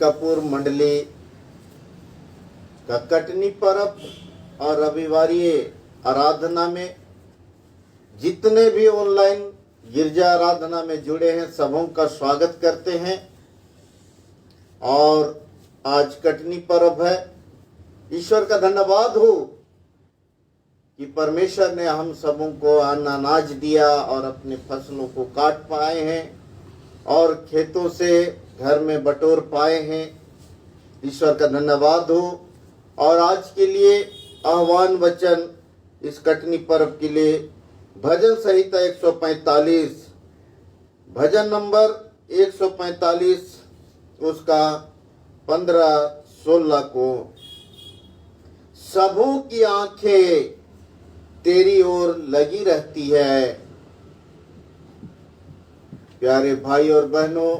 कपूर मंडली का कटनी पर्व और रविवारी आराधना में जितने भी ऑनलाइन गिरजा आराधना में जुड़े हैं सबों का स्वागत करते हैं। और आज कटनी पर्व है। ईश्वर का धन्यवाद हो कि परमेश्वर ने हम सबों को अनाज दिया और अपने फसलों को काट पाए हैं और खेतों से घर में बटोर पाए हैं। ईश्वर का धन्यवाद हो। और आज के लिए आह्वान वचन इस कटनी पर्व के लिए भजन संहिता 145 भजन नंबर 145 उसका 15-16 को, सबों की आंखें तेरी ओर लगी रहती है। प्यारे भाई और बहनों,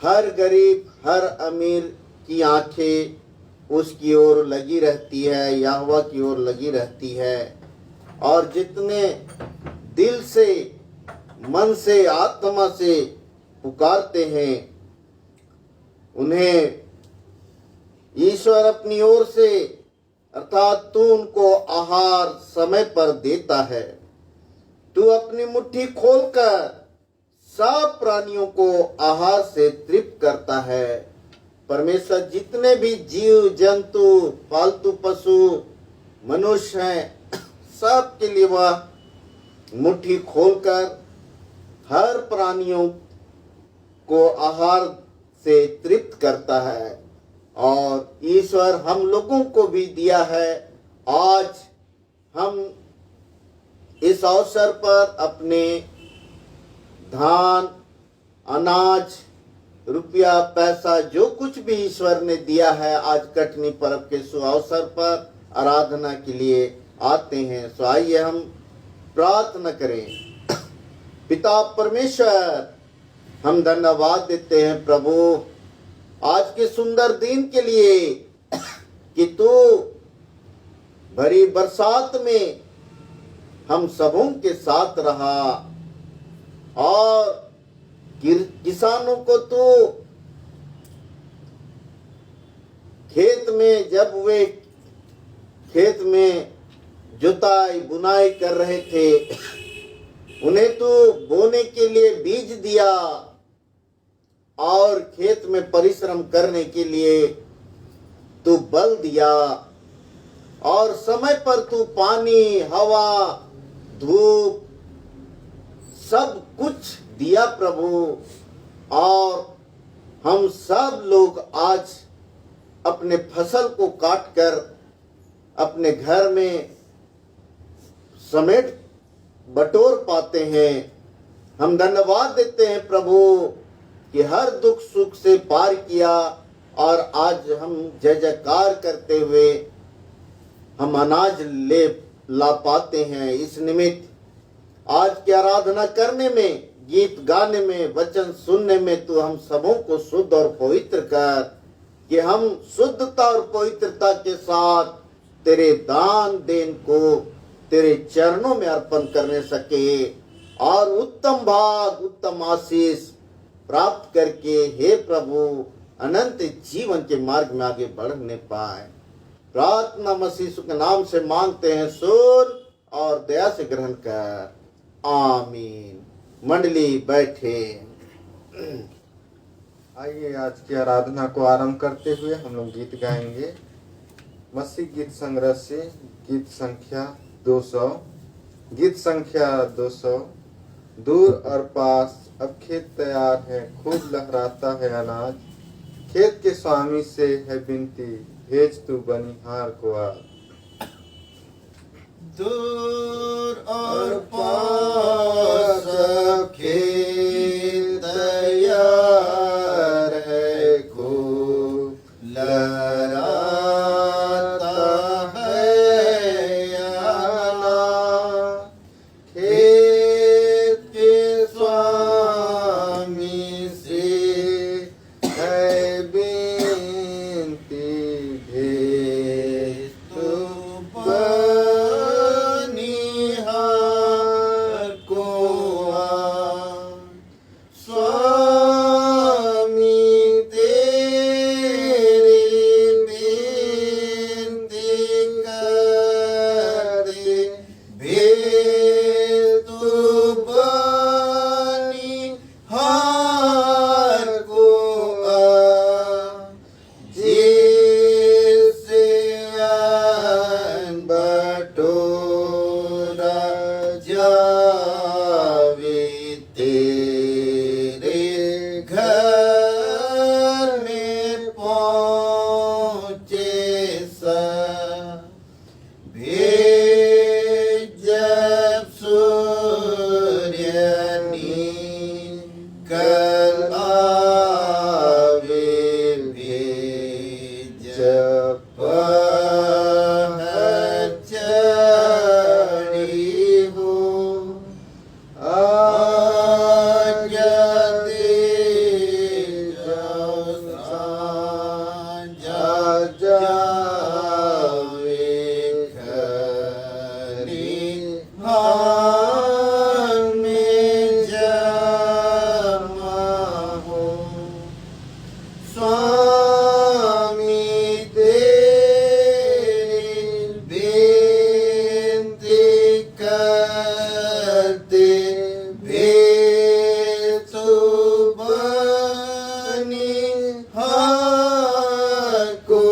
हर गरीब हर अमीर की आंखें उसकी ओर लगी रहती है, यहोवा की ओर लगी रहती है। और जितने दिल से मन से आत्मा से पुकारते हैं उन्हें ईश्वर अपनी ओर से अर्थात तू उनको आहार समय पर देता है। तू अपनी मुट्ठी खोलकर सब प्राणियों को आहार से तृप्त करता है। परमेश्वर जितने भी जीव जंतु पालतू पशु मनुष्य हैं सब के लिए वह मुट्ठी खोलकर हर प्राणियों को आहार से तृप्त करता है। और ईश्वर हम लोगों को भी दिया है। आज हम इस अवसर पर अपने धान अनाज रुपया पैसा जो कुछ भी ईश्वर ने दिया है आज कटनी पर्व के शुभ अवसर पर आराधना के लिए आते हैं। सो आइए हम प्रार्थना करें। पिता परमेश्वर, हम धन्यवाद देते हैं प्रभु आज के सुंदर दिन के लिए कि तू भरी बरसात में हम सबों के साथ रहा और किसानों को तू खेत में जब वे खेत में जुताई बुनाई कर रहे थे उन्हें तू बोने के लिए बीज दिया और खेत में परिश्रम करने के लिए तू बल दिया और समय पर तू पानी हवा धूप सब कुछ दिया प्रभु। और हम सब लोग आज अपने फसल को काटकर अपने घर में समेट बटोर पाते हैं। हम धन्यवाद देते हैं प्रभु कि हर दुख सुख से पार किया और आज हम जय जयकार करते हुए हम अनाज ला पाते हैं। इस निमित्त आज की आराधना करने में गीत गाने में वचन सुनने में तू हम सबों को शुद्ध और पवित्र कर कि हम शुद्धता और पवित्रता के साथ तेरे दान देन को तेरे चरणों में अर्पण करने सके और उत्तम भाग उत्तम आशीष प्राप्त करके हे प्रभु अनंत जीवन के मार्ग में आगे बढ़ने पाए। प्रार्थना मसीह यीशु के नाम से मांगते हैं, सुन और दया से ग्रहण कर, आमीन। मंडली बैठे। आइए आज की आराधना को आरंभ करते हुए हम लोग गीत गाएंगे। मसीह गीत संग्रह से गीत संख्या 200। गीत संख्या 200। दूर और पास अब खेत तैयार है, खूब लहराता है अनाज। खेत के स्वामी से है विनती, भेज तू बनिहार को आज। दूर और पास अब खेत तैयार है, खूब लहराता है अनाज। खेत के स्वामी से है विनती, भेज तू बनिहार को आज। स्वामी तेरे भेद जब सूर्य निकल आवे, भेद जब पहर चढ़ी हो, आज्ञा दे जावे खलिहान में जमा हो। स्वामी तेरी बेनती करते, भेद सुबनी को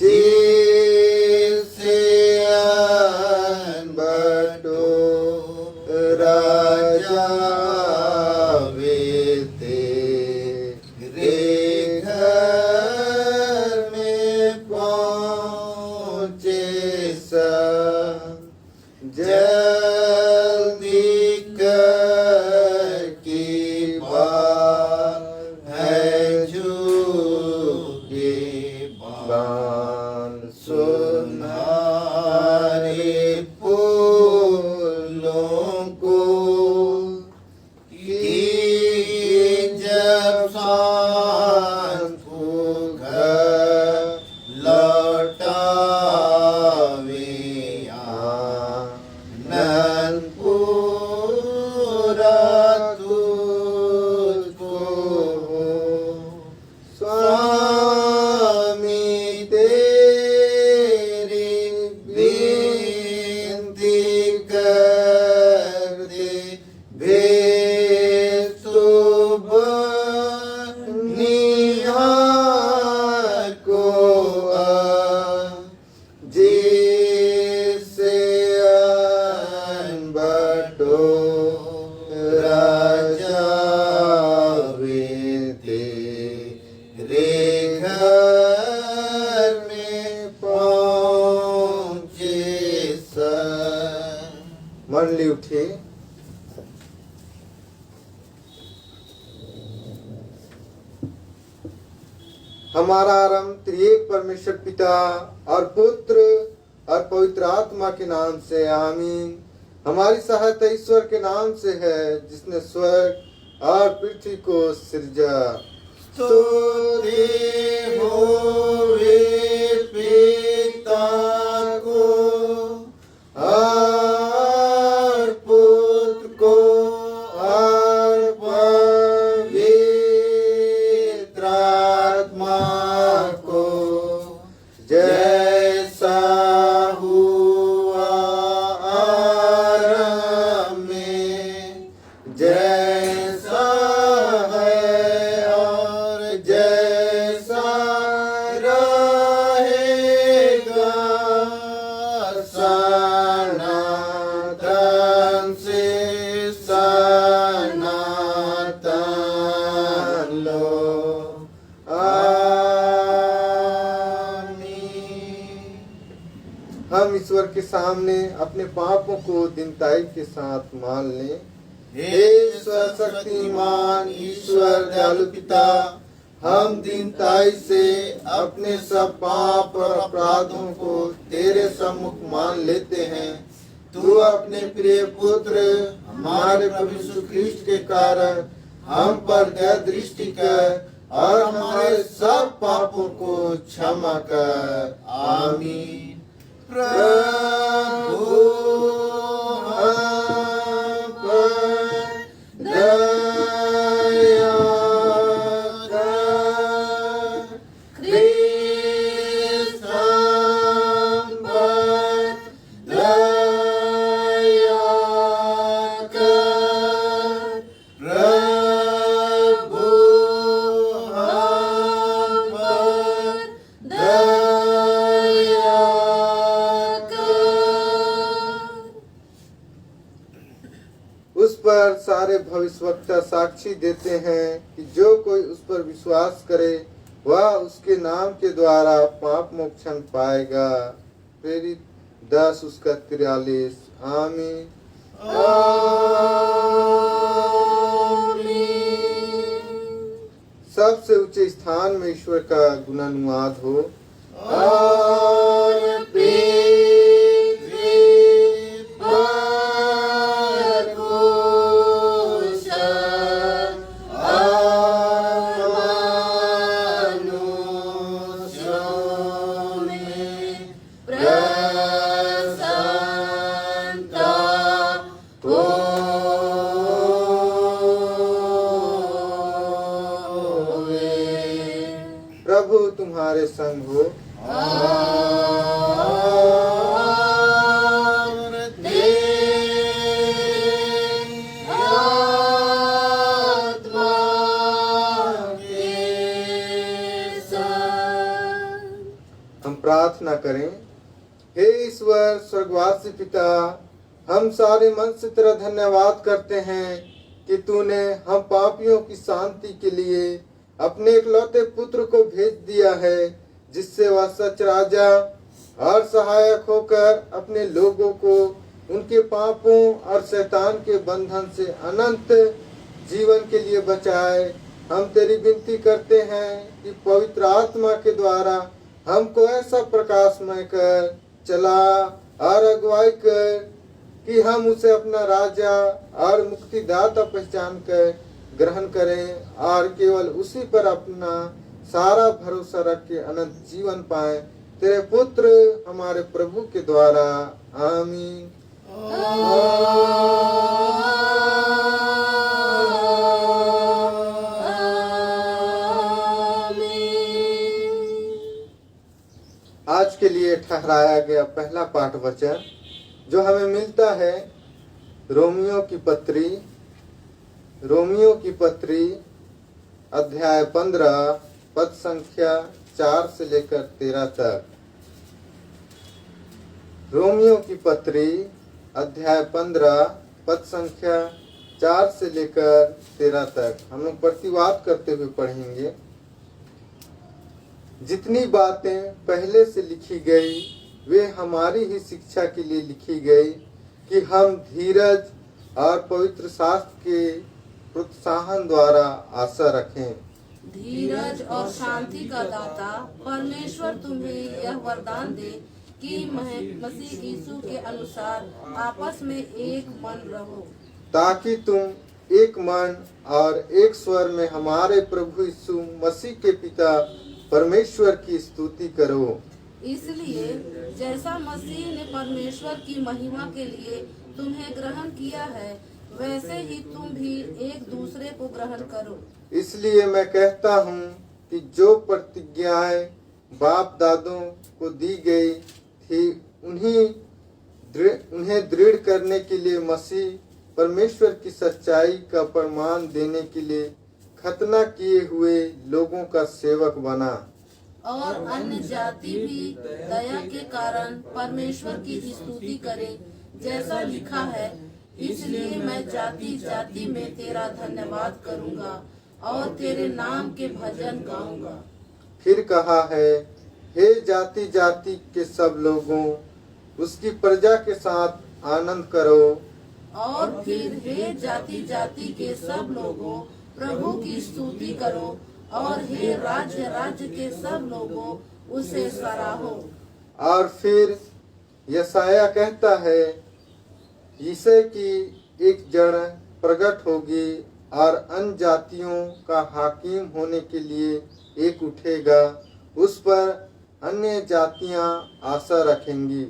जिसे बटो राजा वेते रे घर में पहुँचे जल्दी कर की बात है झूठे बान सुनारे फूलों को, कि जब सांझ को घर लौटावे आनंद पूरा तुझको हो। स्वामी तेरी विनती करते, भेद सुबनिहार को जिसे बटो राजा वेते रे घर में पहुँचे मंडली उठे। हमारा आरंभ त्रिएक परमेश्वर पिता और पुत्र और पवित्र आत्मा के नाम से, आमीन। हमारी सहायता ईश्वर के नाम से है, जिसने स्वर्ग और पृथ्वी को सृजा। स्तुति होवे पिता को और पुत्र को और पवित्र आत्मा को, जैसा हुआ आरंभ में, जैसा है और जैसा रहेगा, सनातन से सनातन लो, आमीन। हम ईश्वर के सामने अपने पापों को दीनताई के साथ मान लें। हे सर्वशक्तिमान ईश्वर दयालु पिता, हम दीनताई से अपने सब पाप और अपराधों को तेरे सम्मुख मान लेते हैं। तू अपने प्रिय पुत्र हमारे प्रभु यीशु ख्रीष्ट के कारण हम पर दया दृष्टि कर और हमारे सब पापों को क्षमा कर, आमीन। प्रभु हम पर दया कर, ख्रीस्त हम पर दया कर, प्रभु हम पर दया कर। सारे भविष्यवक्ता साक्षी देते हैं कि जो कोई उस पर विश्वास करे वह उसके नाम के द्वारा पाप मोक्षण पाएगा। प्रेरित 10 उसका 43। आमीन। सबसे ऊंचे स्थान में ईश्वर का गुणानुवाद हो। और पृथ्वी पर कुश और मनुष्यों में प्रसन्नता होवे। प्रभु तुम्हारे संग हो। और तेरी आत्मा के संग। हम प्रार्थना करें। हे ईश्वर स्वर्गवासी पिता, हम सारे मन से तेरा धन्यवाद करते हैं कि तूने हम पापियों की शांति के लिए अपने इकलौते पुत्र को भेज दिया है, जिससे वह सच राजा और सहायक होकर अपने लोगों को उनके पापों और शैतान के बंधन से अनंत जीवन के लिए बचाए। हम तेरी विनती करते हैं कि पवित्र आत्मा के द्वारा हमको ऐसा प्रकाशमय कर चला और अगुवाई कर कि हम उसे अपना राजा और मुक्तिदाता पहचान कर ग्रहण करें और केवल उसी पर अपना सारा भरोसा रख के अनंत जीवन पाए। तेरे पुत्र हमारे प्रभु के द्वारा। आमीन। आज के लिए ठहराया गया पहला पाठ वचन जो हमें मिलता है रोमियो की पत्री अध्याय 15 पद संख्या 4 से लेकर 13 तक। रोमियो की पत्री अध्याय 15 पद संख्या 4 से लेकर 13 तक हम लोग प्रतिवाद करते हुए पढ़ेंगे। जितनी बातें पहले से लिखी गई वे हमारी ही शिक्षा के लिए लिखी गई कि हम धीरज और पवित्र शास्त्र के प्रोत्साहन द्वारा आशा रखें। धीरज और शांति का दाता परमेश्वर तुम्हें यह वरदान दे कि मसीह यीशु के अनुसार आपस में एक मन रहो, ताकि तुम एक मन और एक स्वर में हमारे प्रभु यीशु मसीह के पिता परमेश्वर की स्तुति करो। इसलिए जैसा मसीह ने परमेश्वर की महिमा के लिए तुम्हें ग्रहण किया है, वैसे ही तुम भी एक दूसरे को ग्रहण करो। इसलिए मैं कहता हूँ कि जो प्रतिज्ञाएं बाप दादों को दी गई थी उन्हें दृढ़ करने के लिए मसीह परमेश्वर की सच्चाई का प्रमाण देने के लिए खतना किए हुए लोगों का सेवक बना। और अन्य जाति भी दया के कारण परमेश्वर की स्तुति करे, जैसा लिखा है, इसलिए मैं जाति जाति में तेरा धन्यवाद करूंगा और तेरे नाम के भजन गाऊंगा। फिर कहा है, हे जाति जाति के सब लोगों उसकी प्रजा के साथ आनंद करो। और फिर हे जाति जाति के सब लोगों प्रभु की स्तुति करो, और हे राज्य राज्य के सब लोगों उसे सराहो। और फिर यशाया कहता है, यीशु की एक जड़ प्रकट होगी और अन्य जातियों का हाकिम होने के लिए एक उठेगा, उस पर अन्य जातियां आशा रखेंगी।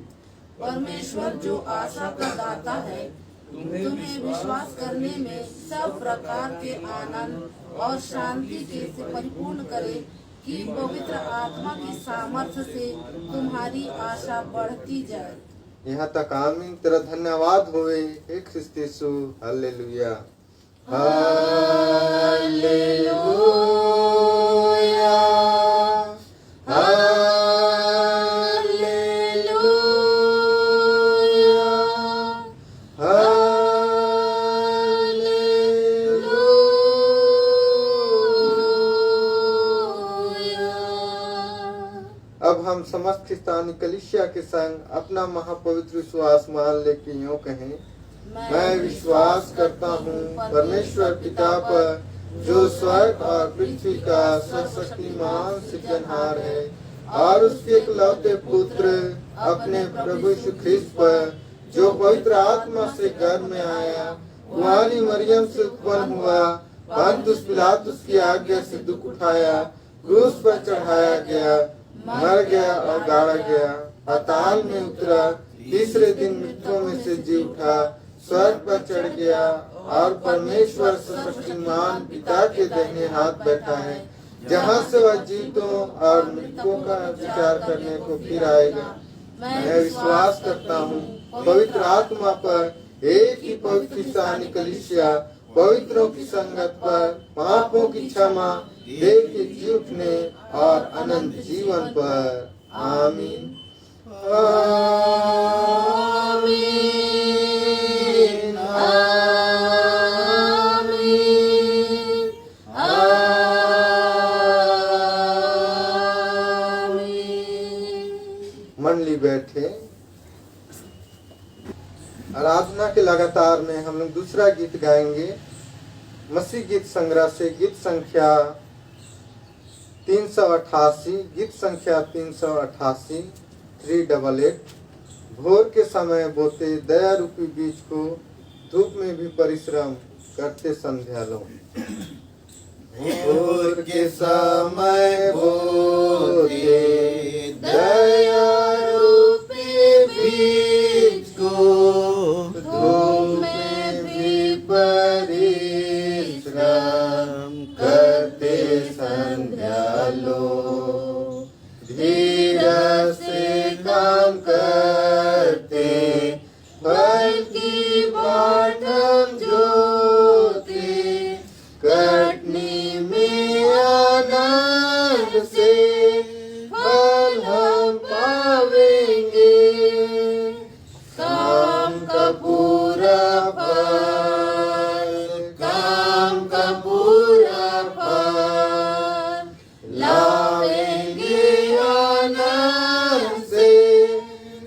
परमेश्वर जो आशा का दाता है, तुम्हें विश्वास करने में सब प्रकार के आनंद और शांति के से परिपूर्ण करे, कि पवित्र आत्मा की सामर्थ्य से तुम्हारी आशा बढ़ती जाए। यहाँ तक आमीन। तेरा धन्यवाद होवे हे ख्रिस्त यीशु। Hallelujah hallelujah hallelujah hallelujah. अब हम समस्त स्थानीय कलीसिया के संग अपना महापवित्र विश्वास मान ले कि यूं कहें, मैं विश्वास करता हूँ परमेश्वर पिता पर, जो स्वर्ग और पृथ्वी का सर्वशक्तिमान सृजनहार है, और उसके इकलौते पुत्र अपने प्रभु यीशु ख्रिस्त पर, जो पवित्र आत्मा से गर्भ में आया, कुंवारी मरियम से उत्पन्न हुआ, पंतुस पिलातुस की आज्ञा से दुख उठाया, क्रूस पर चढ़ाया गया, मर गया और गाड़ा गया, पाताल में उतरा, तीसरे दिन मृतकों में से जी उठा, स्वर्ग पर चढ़ गया और परमेश्वर सर्वशक्तिमान पिता के दाहिने हाथ बैठा है, जहाँ से वह जीवों और मृतकों का विचार करने को फिर आएगा। मैं विश्वास करता हूँ पवित्र आत्मा पर, एक ही पवित्र स्थानीय कलीसिया, पवित्रों की संगत पर, पापों की क्षमा, देह के जी उठने और अनंत जीवन पर। आमीन। आमीन। आमीन। आमीन। मंडली बैठे। आराधना के लगातार में हम लोग दूसरा गीत गाएंगे, मसीह गीत संग्रह से गीत संख्या 388, गीत संख्या 388, 388। भोर के समय बोते दया रूपी बीज को, धूप में भी परिश्रम करते संध्या लो। भोर के समय बोते दया रूपी बीज को, धूप में भी परिश्रम करते संध्या लो। धीरज से काम करते फल की बाट हम जोते, कटनी में आनंद से फल हम पावेंगे। काम का पूरा फल, काम का पूरा फल लावेंगे आनंद से,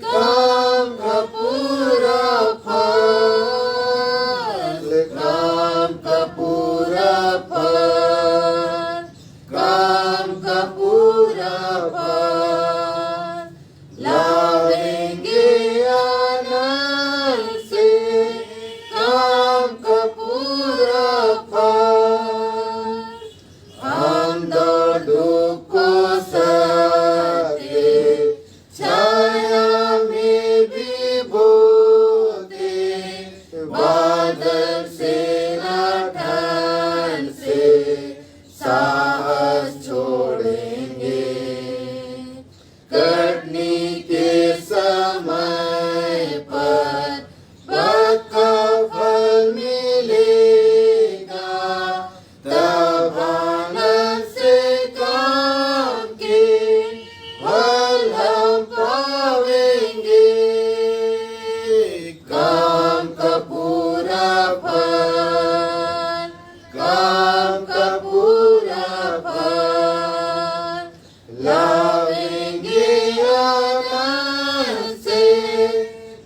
काम का पूरा फल, काम का पूरा फल, काम का पूरा फल लावेंगे आनंद से, काम का पूरा फल। हम दौड़ धूप को सहते, छाया में भी बोते, बादल से न ठंड से साहस छोड़ेंगे। कटनी के समय पर पक्का फल मिलेगा, तब आनंद से काम के फल हम पावेंगे। काम का पूरा फल, काम का पूरा फल लावेंगे आनंद से,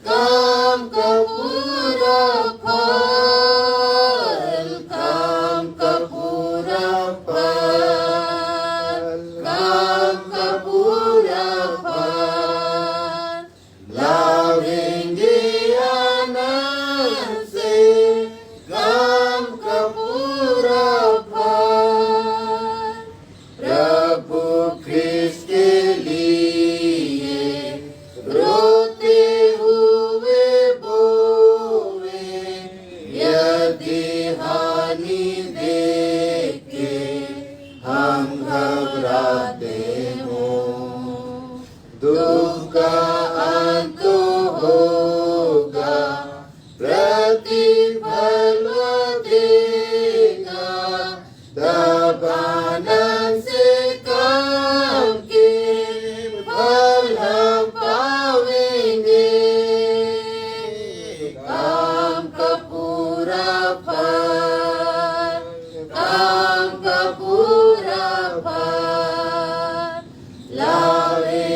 काम का पूरा फल, काम का पूरा फल, काम का पूरा फल लावेंगे आनंद से, काम का पूरा फल। प्रभु ख्रिस्त के लिए रोते हुए बोवे, यदि हानि देख के हम घबराते हों, दुख का अंत होगा, प्रतिफल देगा, तब आनंद से काम के फल हम पावेंगे। काम का पूरा फल, काम का पूरा फल लावे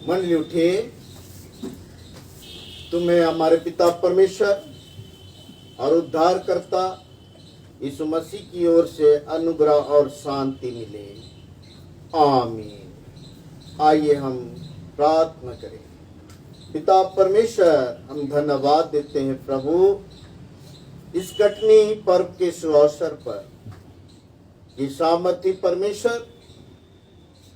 मंडली उठे। तुम्हें हमारे पिता परमेश्वर और उद्धारकर्ता यीशु मसीह की ओर से अनुग्रह और शांति मिले। आमीन। आइए हम प्रार्थना करें। पिता परमेश्वर, हम धन्यवाद देते हैं प्रभु इस कटनी पर्व के शुभ अवसर पर। कि सामर्थी परमेश्वर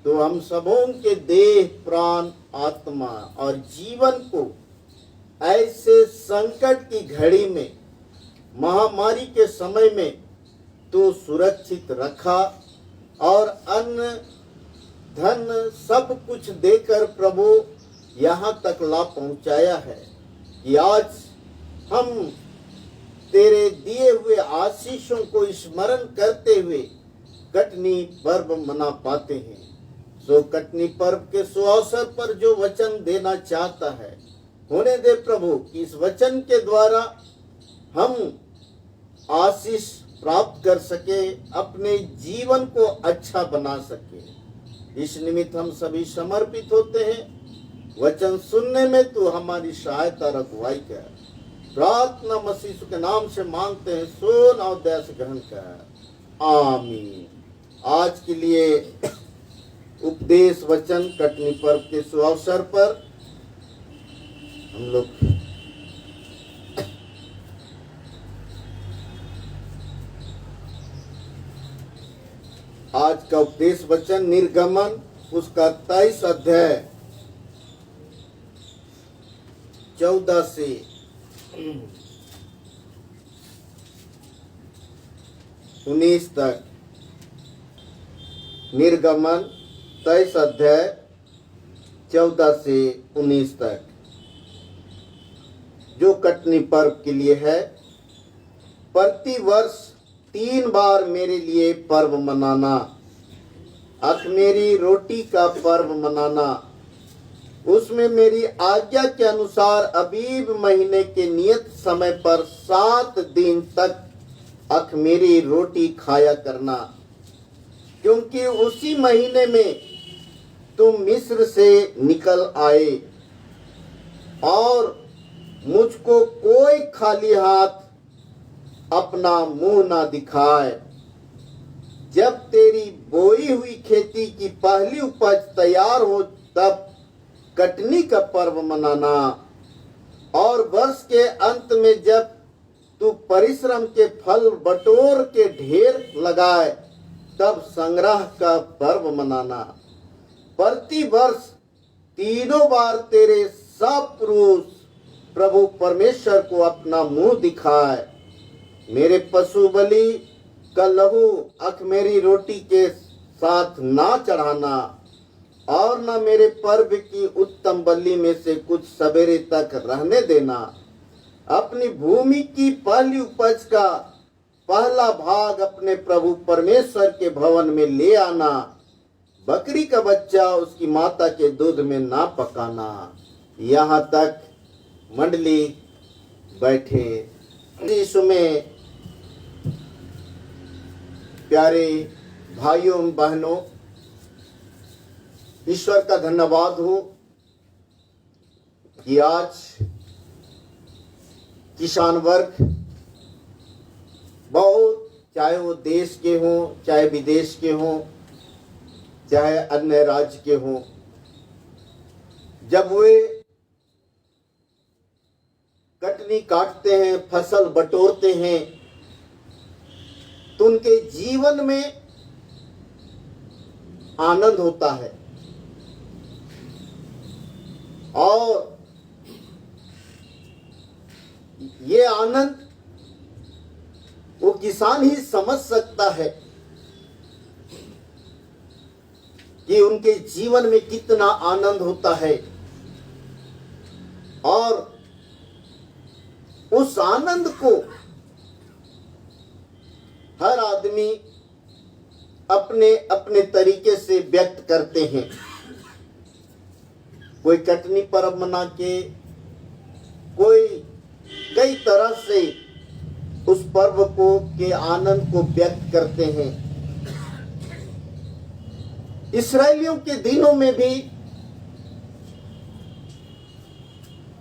तो हम सबों के देह, प्राण, आत्मा और जीवन को ऐसे संकट की घड़ी में, महामारी के समय में तो सुरक्षित रखा और अन्न धन सब कुछ देकर प्रभु यहाँ तक ला पहुँचाया है कि आज हम तेरे दिए हुए आशीषों को स्मरण करते हुए कटनी पर्व मना पाते हैं। सो कटनी पर्व के सुअवसर पर जो वचन देना चाहता है होने दे प्रभु कि इस वचन के द्वारा हम आशीष प्राप्त कर सके, अपने जीवन को अच्छा बना सके। इस निमित्त हम सभी समर्पित होते हैं। वचन सुनने में तू हमारी सहायता और अगुवाई कर। प्रार्थना मसीह के नाम से मांगते हैं, सुन और दया से ग्रहण कर। आमीन। आज के लिए उपदेश वचन कटनी पर्व के शुभ अवसर पर हम लोग आज का उपदेश वचन निर्गमन उसका 23 अध्याय 14 से 19 तक। निर्गमन 23 अध्याय 14 से 19 तक जो कटनी पर्व के लिए है। प्रति वर्ष 3 बार मेरे लिए पर्व मनाना, अख़मीरी रोटी का पर्व मनाना, उसमें मेरी आज्ञा के अनुसार अबीब महीने के नियत समय पर 7 दिन तक अख़मीरी रोटी खाया करना, क्योंकि उसी महीने में तुम मिस्र से निकल आए और मुझको कोई खाली हाथ अपना मुंह ना दिखाए। जब तेरी बोई हुई खेती की पहली उपज तैयार हो तब कटनी का पर्व मनाना, और वर्ष के अंत में जब तू परिश्रम के फल बटोर के ढेर लगाए तब संग्रह का पर्व मनाना। प्रति वर्ष 3 बार तेरे सब पुरुष प्रभु परमेश्वर को अपना मुंह दिखाए। मेरे पशु बलि का लहू अख़मीरी रोटी के साथ ना चढ़ाना, और न मेरे पर्व की उत्तम बलि में से कुछ सवेरे तक रहने देना। अपनी भूमि की पहली उपज का पहला भाग अपने प्रभु परमेश्वर के भवन में ले आना। बकरी का बच्चा उसकी माता के दूध में ना पकाना। यहाँ तक मंडली बैठे। यीशु में प्यारे भाइयों बहनों, ईश्वर का धन्यवाद हो कि आज किसान वर्ग बहुत, चाहे वो देश के हों, चाहे विदेश के हों, चाहे अन्य राज्य के हों, जब वे कटनी काटते हैं, फसल बटोरते हैं, तो उनके जीवन में आनंद होता है। और ये आनंद वो किसान ही समझ सकता है कि उनके जीवन में कितना आनंद होता है, और उस आनंद को हर आदमी अपने अपने तरीके से व्यक्त करते हैं। कोई कटनी पर्व मना के, कोई कई तरह से उस पर्व को के आनंद को व्यक्त करते हैं। इस्राएलियों के दिनों में भी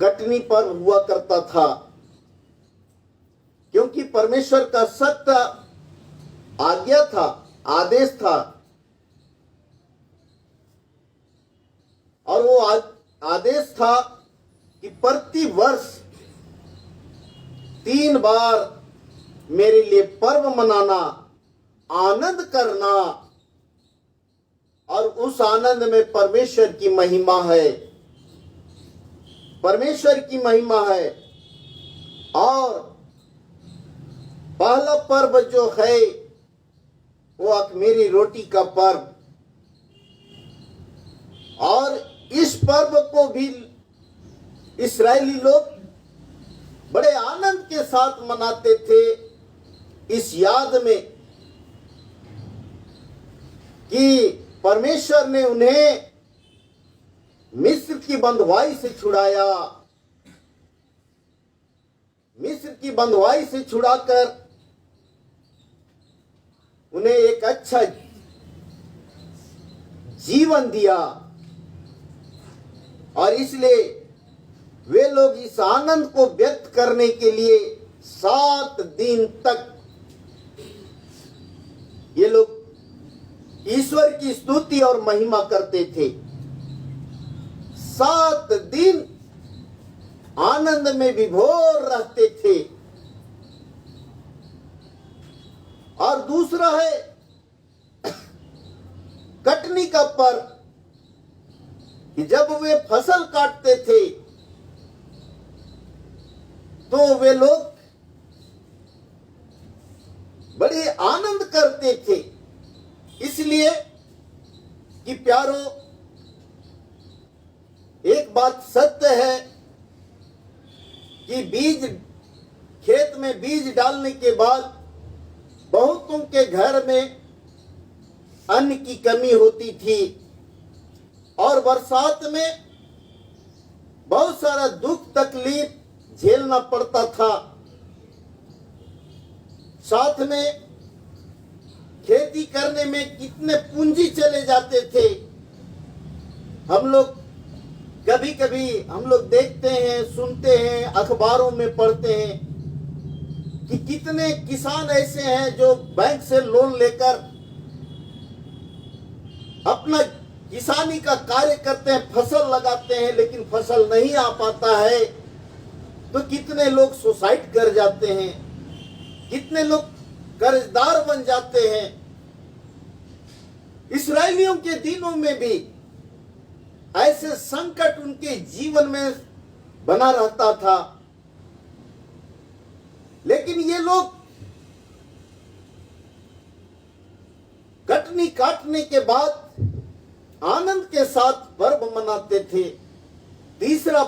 कटनी पर्व हुआ करता था, क्योंकि परमेश्वर का सख्त आज्ञा था, आदेश था, और वो आदेश था कि प्रति वर्ष 3 बार मेरे लिए पर्व मनाना, आनंद करना, और उस आनंद में परमेश्वर की महिमा है, परमेश्वर की महिमा है। और पहला पर्व जो है वो अख़मीरी रोटी का पर्व, और इस पर्व को भी इस्राएली लोग बड़े आनंद के साथ मनाते थे, इस याद में कि परमेश्वर ने उन्हें मिस्र की बंधुआई से छुड़ाया, मिस्र की बंधुआई से छुड़ाकर उन्हें एक अच्छा जीवन दिया, और इसलिए वे लोग इस आनंद को व्यक्त करने के लिए 7 दिन तक ये लोग ईश्वर की स्तुति और महिमा करते थे। 7 दिन आनंद में विभोर रहते थे। और दूसरा है कटनी का पर्व, कि जब वे फसल काटते थे तो वे लोग बड़े आनंद करते थे, इसलिए कि प्यारो, एक बात सत्य है कि खेत में बीज डालने के बाद बहुतों के घर में अन्न की कमी होती थी, और बरसात में बहुत सारा दुख तकलीफ झेलना पड़ता था। साथ में खेती करने में कितने पूंजी चले जाते थे। हम लोग कभी कभी हम लोग देखते हैं, सुनते हैं, अखबारों में पढ़ते हैं कि कितने किसान ऐसे हैं जो बैंक से लोन लेकर अपना किसानी का कार्य करते हैं, फसल लगाते हैं, लेकिन फसल नहीं आ पाता है तो कितने लोग सुसाइड कर जाते हैं, कितने लोग कर्जदार बन जाते हैं। इस्राएलियों के दिनों में भी ऐसे संकट उनके जीवन में बना रहता था, लेकिन ये लोग कटनी काटने के बाद आनंद के साथ पर्व मनाते थे। तीसरा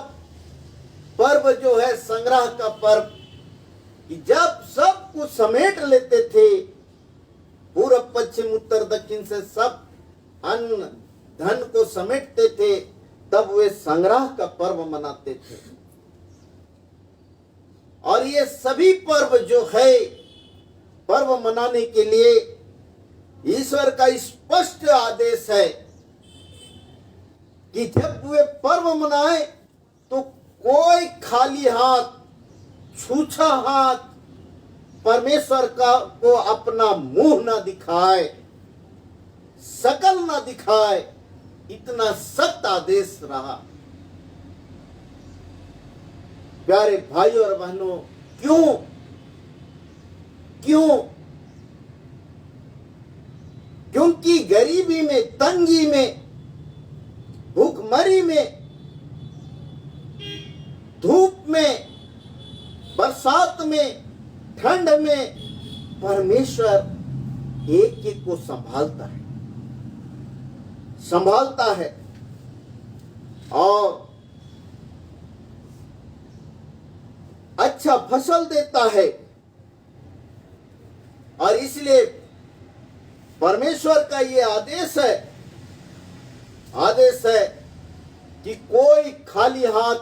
पर्व जो है संग्रह का पर्व, कि जब सब कुछ समेट लेते थे, पूर्व पश्चिम उत्तर दक्षिण से सब अन्न धन को समेटते थे, तब वे संग्रह का पर्व मनाते थे। और ये सभी पर्व जो है पर्व मनाने के लिए ईश्वर का स्पष्ट आदेश है कि जब वे पर्व मनाए तो कोई खाली हाथ, छूछा हाथ परमेश्वर को अपना मुंह ना दिखाए, शकल ना दिखाए। इतना सख्त आदेश रहा। प्यारे भाइयों और बहनों, क्यों क्यों? क्योंकि गरीबी में, तंगी में, भूखमरी में, धूप में, बरसात में, ठंड में परमेश्वर एक एक को संभालता है, संभालता है। और अच्छा फसल देता है। और इसलिए परमेश्वर का ये आदेश है कि कोई खाली हाथ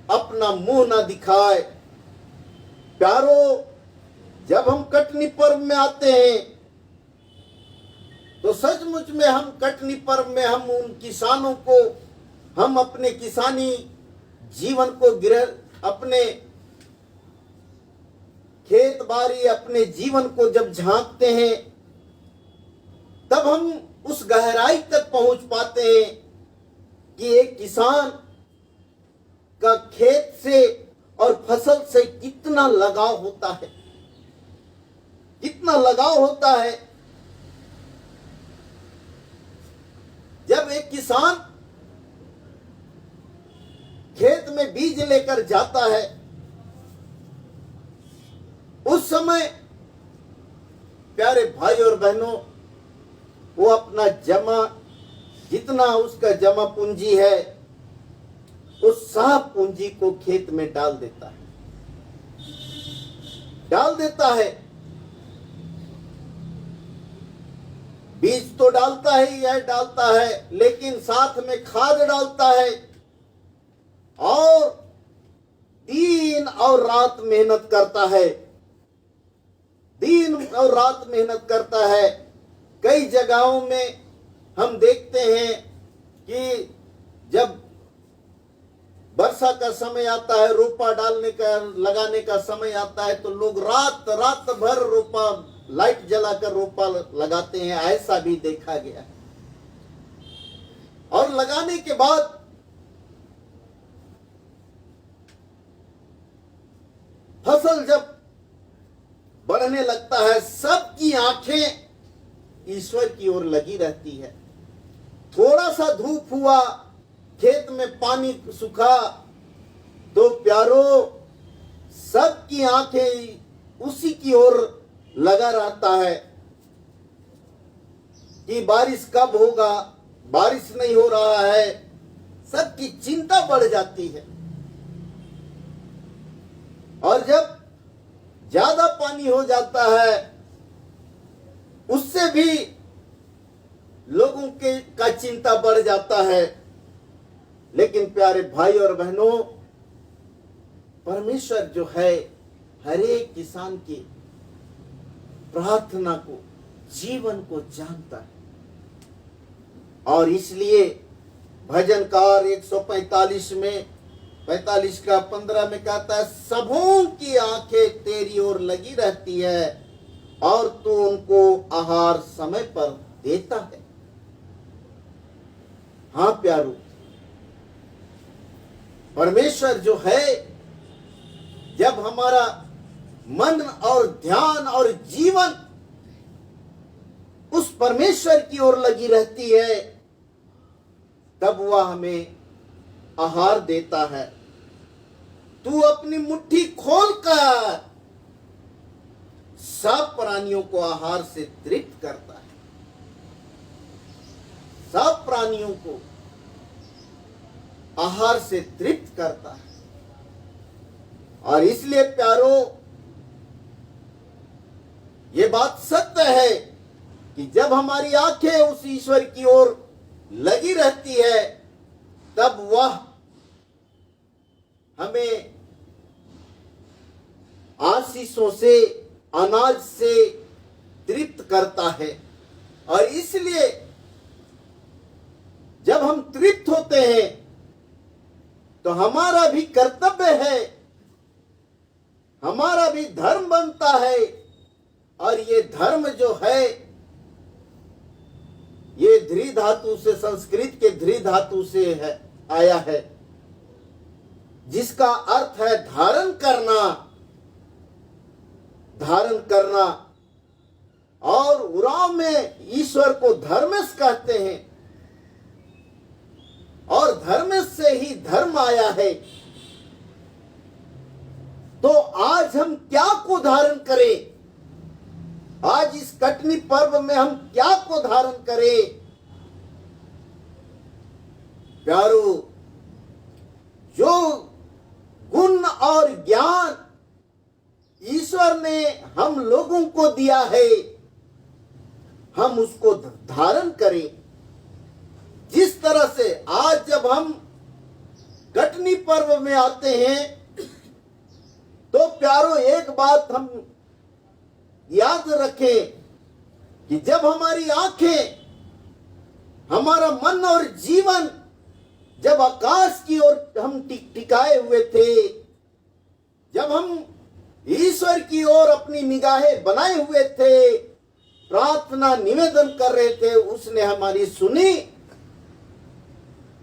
अपना मुंह ना दिखाए। प्यारो, जब हम कटनी पर्व में आते हैं तो सचमुच में हम कटनी पर्व में हम उन किसानों को, हम अपने किसानी जीवन को अपने खेत बाड़ी, अपने जीवन को जब झांकते हैं, तब हम उस गहराई तक पहुंच पाते हैं कि एक किसान का खेत से और फसल से कितना लगाव होता है, कितना लगाव होता है। जब एक किसान खेत में बीज लेकर जाता है, उस समय प्यारे भाई और बहनों, वो अपना जितना उसका जमा पूंजी है, उस सब पूंजी को खेत में डाल देता है। बीज तो डालता है, लेकिन साथ में खाद डालता है और दिन और रात मेहनत करता है। कई जगहों में हम देखते हैं कि जब वर्षा का समय आता है, रोपा लगाने का समय आता है, तो लोग रात भर लाइट जलाकर रोपा लगाते हैं। ऐसा भी देखा गया है। और लगाने के बाद फसल जब बढ़ने लगता है, सबकी आंखें ईश्वर की ओर लगी रहती है। थोड़ा सा धूप हुआ, खेत में पानी सूखा, तो प्यारों, सबकी आंखें उसी की ओर लगा रहता है कि बारिश कब होगा, बारिश नहीं हो रहा है। सबकी चिंता बढ़ जाती है। और जब ज्यादा पानी हो जाता है, उससे भी लोगों का चिंता बढ़ जाता है। लेकिन प्यारे भाई और बहनों, परमेश्वर जो है, हर एक किसान की प्रार्थना को, जीवन को जानता है। और इसलिए भजनकार 145 में 45:15 में कहता है, सबों की आंखें तेरी ओर लगी रहती है और तू उनको आहार समय पर देता है। हाँ प्यारो, परमेश्वर जो है, जब हमारा मन और ध्यान और जीवन उस परमेश्वर की ओर लगी रहती है, तब वह हमें आहार देता है। तू अपनी मुट्ठी खोलकर सब प्राणियों को आहार से तृप्त करता है। सब प्राणियों को आहार से तृप्त करता है। और इसलिए प्यारो, ये बात सत्य है कि जब हमारी आंखें उस ईश्वर की ओर लगी रहती है, तब वह हमें आशीषों से, अनाज से तृप्त करता है। और इसलिए जब हम तृप्त होते हैं, तो हमारा भी कर्तव्य है, हमारा भी धर्म बनता है। और ये धर्म जो है, ये ध्री धातु से, संस्कृत के ध्री धातु से है, आया है, जिसका अर्थ है धारण करना। धारण करना। और उराव में ईश्वर को धर्मेश कहते हैं। और धर्मेश से ही धर्म आया है। तो आज हम क्या को धारण करें? आज इस कटनी पर्व में हम क्या को धारण करें? प्यारो, जो गुण और ज्ञान ईश्वर ने हम लोगों को दिया है, हम उसको धारण करें। जिस तरह से आज जब हम कटनी पर्व में आते हैं, तो प्यारो एक बात हम याद रखें कि जब हमारी आंखें, हमारा मन और जीवन जब आकाश की ओर हम टिकाए हुए थे, जब हम ईश्वर की ओर अपनी निगाहें बनाए हुए थे, प्रार्थना निवेदन कर रहे थे, उसने हमारी सुनी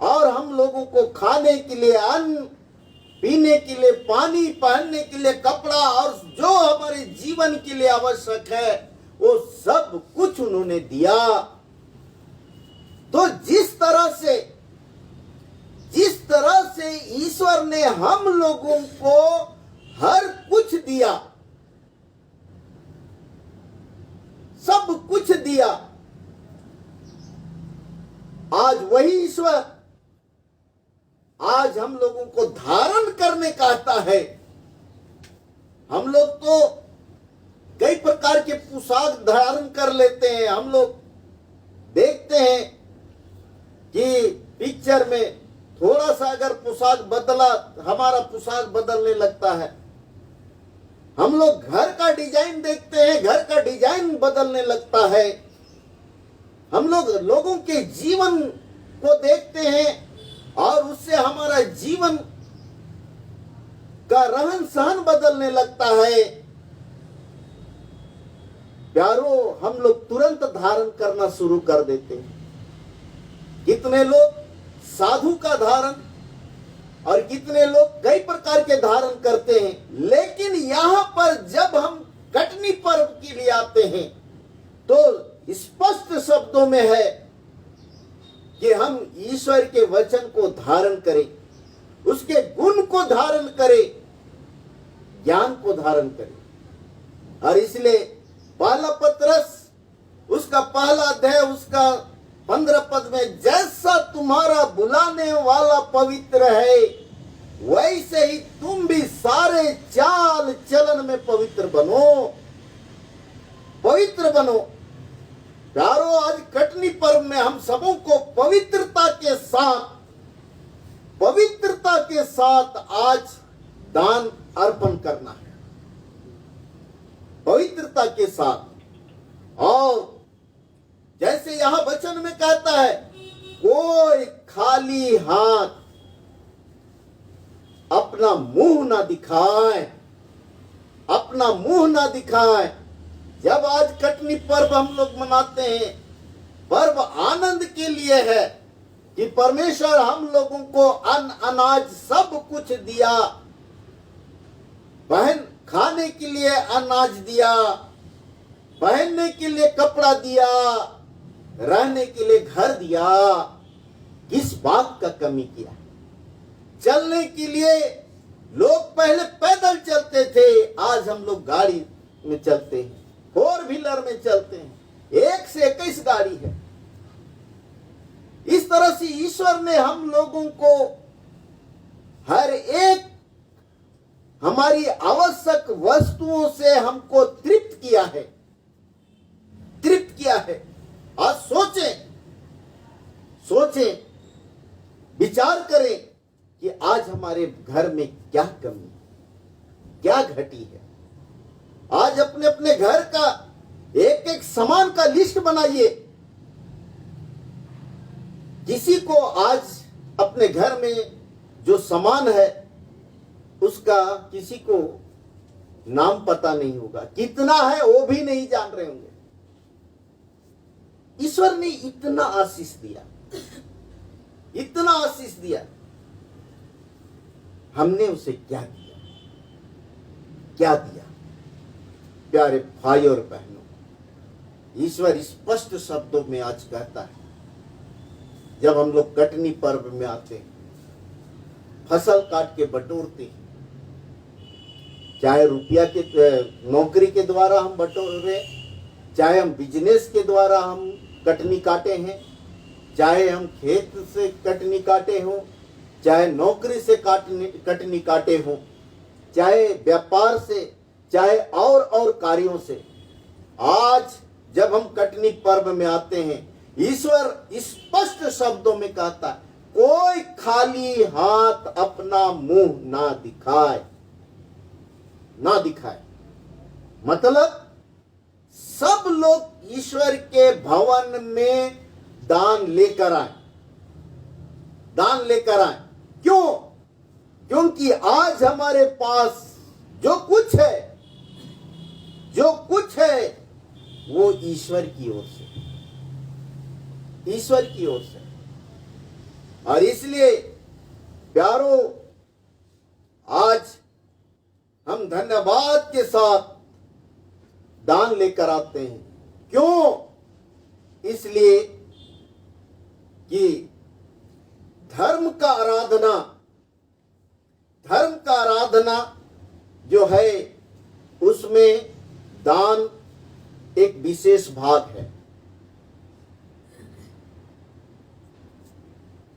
और हम लोगों को खाने के लिए अन्न, पीने के लिए पानी, पहनने के लिए कपड़ा और जो हमारे जीवन के लिए आवश्यक है वो सब कुछ उन्होंने दिया। तो जिस तरह से ईश्वर ने हम लोगों को हर कुछ दिया, सब कुछ दिया, आज वही ईश्वर आज हम लोगों को धारण करने कहता है। हम लोग तो कई प्रकार के पोशाक धारण कर लेते हैं। हम लोग देखते हैं कि पिक्चर में थोड़ा सा अगर पोशाक बदला, हमारा पोशाक बदलने लगता है। हम लोग घर का डिजाइन देखते हैं, घर का डिजाइन बदलने लगता है। हम लोग लोगों के जीवन को देखते हैं और उससे हमारा जीवन का रहन सहन बदलने लगता है। प्यारो, हम लोग तुरंत धारण करना शुरू कर देते हैं। कितने लोग साधु का धारण और कितने लोग कई प्रकार के धारण करते हैं। लेकिन यहां पर जब हम कटनी पर्व के लिए आते हैं तो स्पष्ट शब्दों में है कि हम ईश्वर के वचन को धारण करें, उसके गुण को धारण करें, ज्ञान को धारण करें। और इसलिए पहला पत्रस उसका पहला अध्याय उसका 15 पद में, जैसा तुम्हारा बुलाने वाला पवित्र है वैसे ही तुम भी सारे चाल चलन में पवित्र बनो, पवित्र बनो। प्यारो, आज कटनी पर्व में हम सबों को पवित्रता के साथ आज दान अर्पण करना है, पवित्रता के साथ। और जैसे यहां वचन में कहता है, कोई खाली हाथ अपना मुंह ना दिखाए, अपना मुंह ना दिखाए। जब आज कटनी पर्व हम लोग मनाते हैं, पर्व आनंद के लिए है कि परमेश्वर हम लोगों को अन्न अनाज सब कुछ दिया, खाने के लिए अनाज दिया, पहनने के लिए कपड़ा दिया, रहने के लिए घर दिया। किस बात का कमी किया? चलने के लिए लोग पहले पैदल चलते थे, आज हम लोग गाड़ी में चलते हैं, 4 व्हीलर में चलते हैं, 1 से 21 गाड़ी है। इस तरह से ईश्वर ने हम लोगों को हर एक हमारी आवश्यक वस्तुओं से हमको तृप्त किया है, तृप्त किया है। आज सोचें, विचार करें कि आज हमारे घर में क्या कमी, क्या घटी है। आज अपने अपने घर का एक एक सामान का लिस्ट बनाइए। किसी को आज अपने घर में जो सामान है उसका किसी को नाम पता नहीं होगा, कितना है वो भी नहीं जान रहे होंगे। ईश्वर ने इतना आशीष दिया, इतना आशीष दिया, हमने उसे क्या दिया, क्या दिया? प्यारे भाई और बहनों, ईश्वर स्पष्ट शब्दों में आज कहता है, जब हम लोग कटनी पर्व में आते हैं, फसल काट के बटोरते हैं, चाहे रुपया के नौकरी के द्वारा हम बटोर रहे, चाहे हम बिजनेस के द्वारा हम कटनी काटे हैं, चाहे हम खेत से कटनी काटे हों, चाहे नौकरी से कटनी काटे हों, चाहे व्यापार से, चाहे और कार्यों से। आज जब हम कटनी पर्व में आते हैं, ईश्वर स्पष्ट शब्दों में कहता है, कोई खाली हाथ अपना मुंह ना दिखाए, ना दिखाए। मतलब सब लोग ईश्वर के भवन में दान लेकर आए, दान लेकर आए। क्यों? क्योंकि आज हमारे पास जो कुछ है वो ईश्वर की ओर से, ईश्वर की ओर से। और इसलिए प्यारों, आज हम धन्यवाद के साथ दान लेकर आते हैं। क्यों? इसलिए कि धर्म का आराधना जो है उसमें दान एक विशेष भाग है।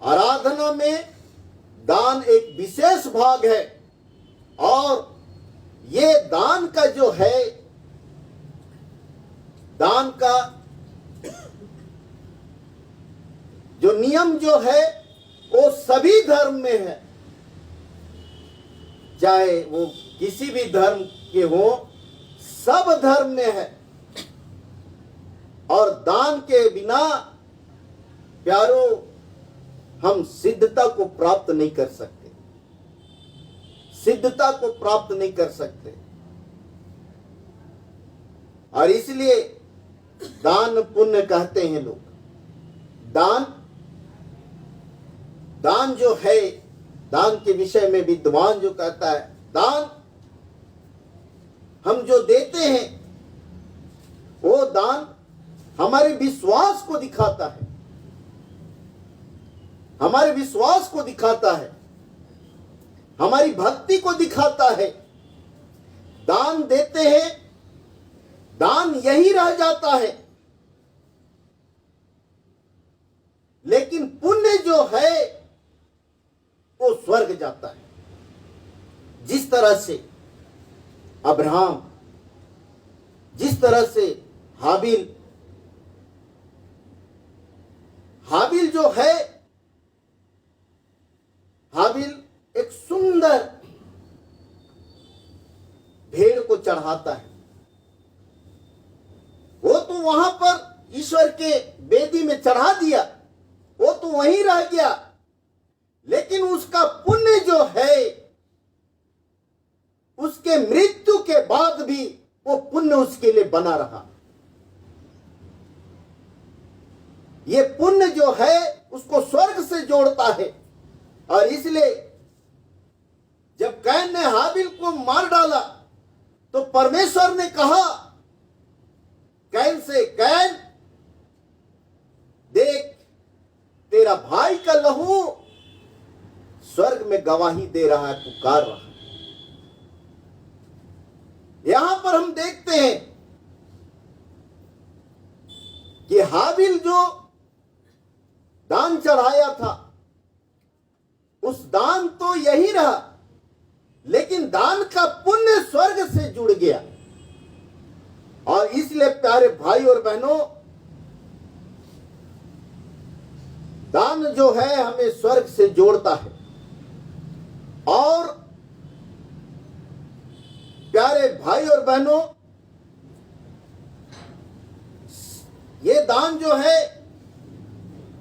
आराधना में दान एक विशेष भाग है। और ये दान का जो है, दान का जो नियम जो है वो सभी धर्म में है, चाहे वो किसी भी धर्म के हो, सब धर्म में है। और दान के बिना प्यारों हम सिद्धता को प्राप्त नहीं कर सकते, सिद्धता को प्राप्त नहीं कर सकते। और इसलिए दान पुण्य कहते हैं लोग। दान जो है, दान के विषय में विद्वान जो कहता है, दान हम जो देते हैं वो दान हमारे विश्वास को दिखाता है, हमारे विश्वास को दिखाता है, हमारी भक्ति को दिखाता है। दान देते हैं, दान यही रह जाता है, लेकिन पुण्य जो है वो स्वर्ग जाता है। जिस तरह से अब्राहम, जिस तरह से हाबिल जो है, हाबिल एक सुंदर भेड़ को चढ़ाता है। वो तो वहां पर ईश्वर के वेदी में चढ़ा दिया, वो तो वहीं रह गया, लेकिन उसका पुण्य जो है, उसके मृत्यु के बाद भी वो पुण्य उसके लिए बना रहा। ये पुण्य जो है उसको स्वर्ग से जोड़ता है। और इसलिए जब कैन ने हाबिल को मार डाला तो परमेश्वर ने कहा कैन से, कैन देख, तेरा भाई का लहू स्वर्ग में गवाही दे रहा है, पुकार रहा है। यहां पर हम देखते हैं कि हाबिल जो दान चढ़ाया था, उस दान तो यही रहा, लेकिन दान का पुण्य स्वर्ग से जुड़ गया। और इसलिए प्यारे भाई और बहनों, दान जो है हमें स्वर्ग से जोड़ता है। और प्यारे भाई और बहनों, ये दान जो है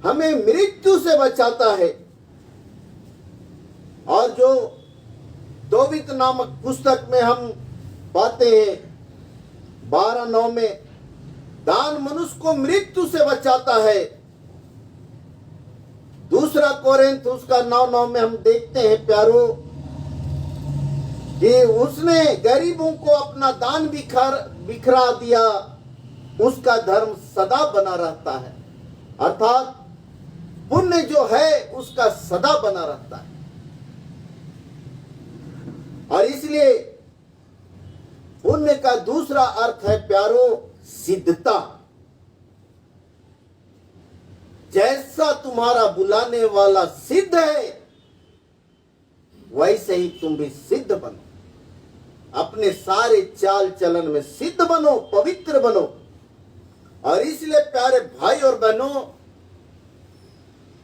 हमें मृत्यु से बचाता है। और जो दोवित नामक पुस्तक में हम पाते हैं 12:9 में, दान मनुष्य को मृत्यु से बचाता है। दूसरा कोरिन्थ उसका 9:9 में हम देखते हैं प्यारो कि उसने गरीबों को अपना दान बिखरा दिया, उसका धर्म सदा बना रहता है। अर्थात पुण्य जो है उसका सदा बना रहता है। और इसलिए पुण्य का दूसरा अर्थ है प्यारो सिद्धता। जैसा तुम्हारा बुलाने वाला सिद्ध है, वैसे ही तुम भी सिद्ध बनो। अपने सारे चाल चलन में सिद्ध बनो, पवित्र बनो। और इसलिए प्यारे भाई और बहनों,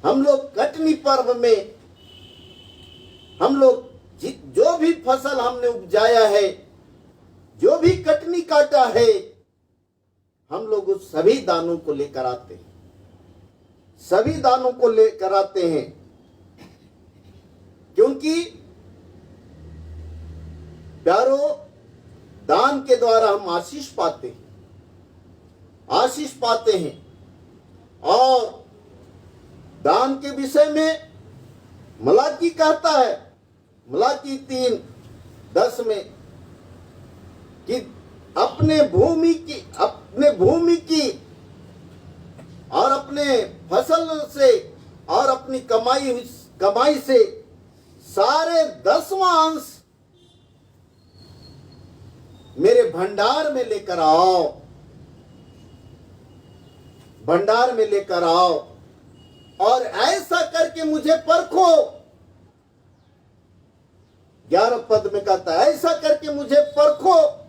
हम लोग कटनी पर्व में हम लोग जो भी फसल हमने उपजाया है, जो भी कटनी काटा है, हम लोग उस सभी दानों को लेकर आते हैं, सभी दानों को लेकर आते हैं। क्योंकि प्यारो, दान के द्वारा हम आशीष पाते हैं, आशीष पाते हैं। और दान के विषय में मलाकी कहता है, मलाकी 3:10 में, कि अपने भूमि की और अपने फसल से और अपनी कमाई से सारे 10वां अंश मेरे भंडार में लेकर आओ, भंडार में लेकर आओ, और ऐसा करके मुझे परखो। 11 पद में कहता है, ऐसा करके मुझे परखो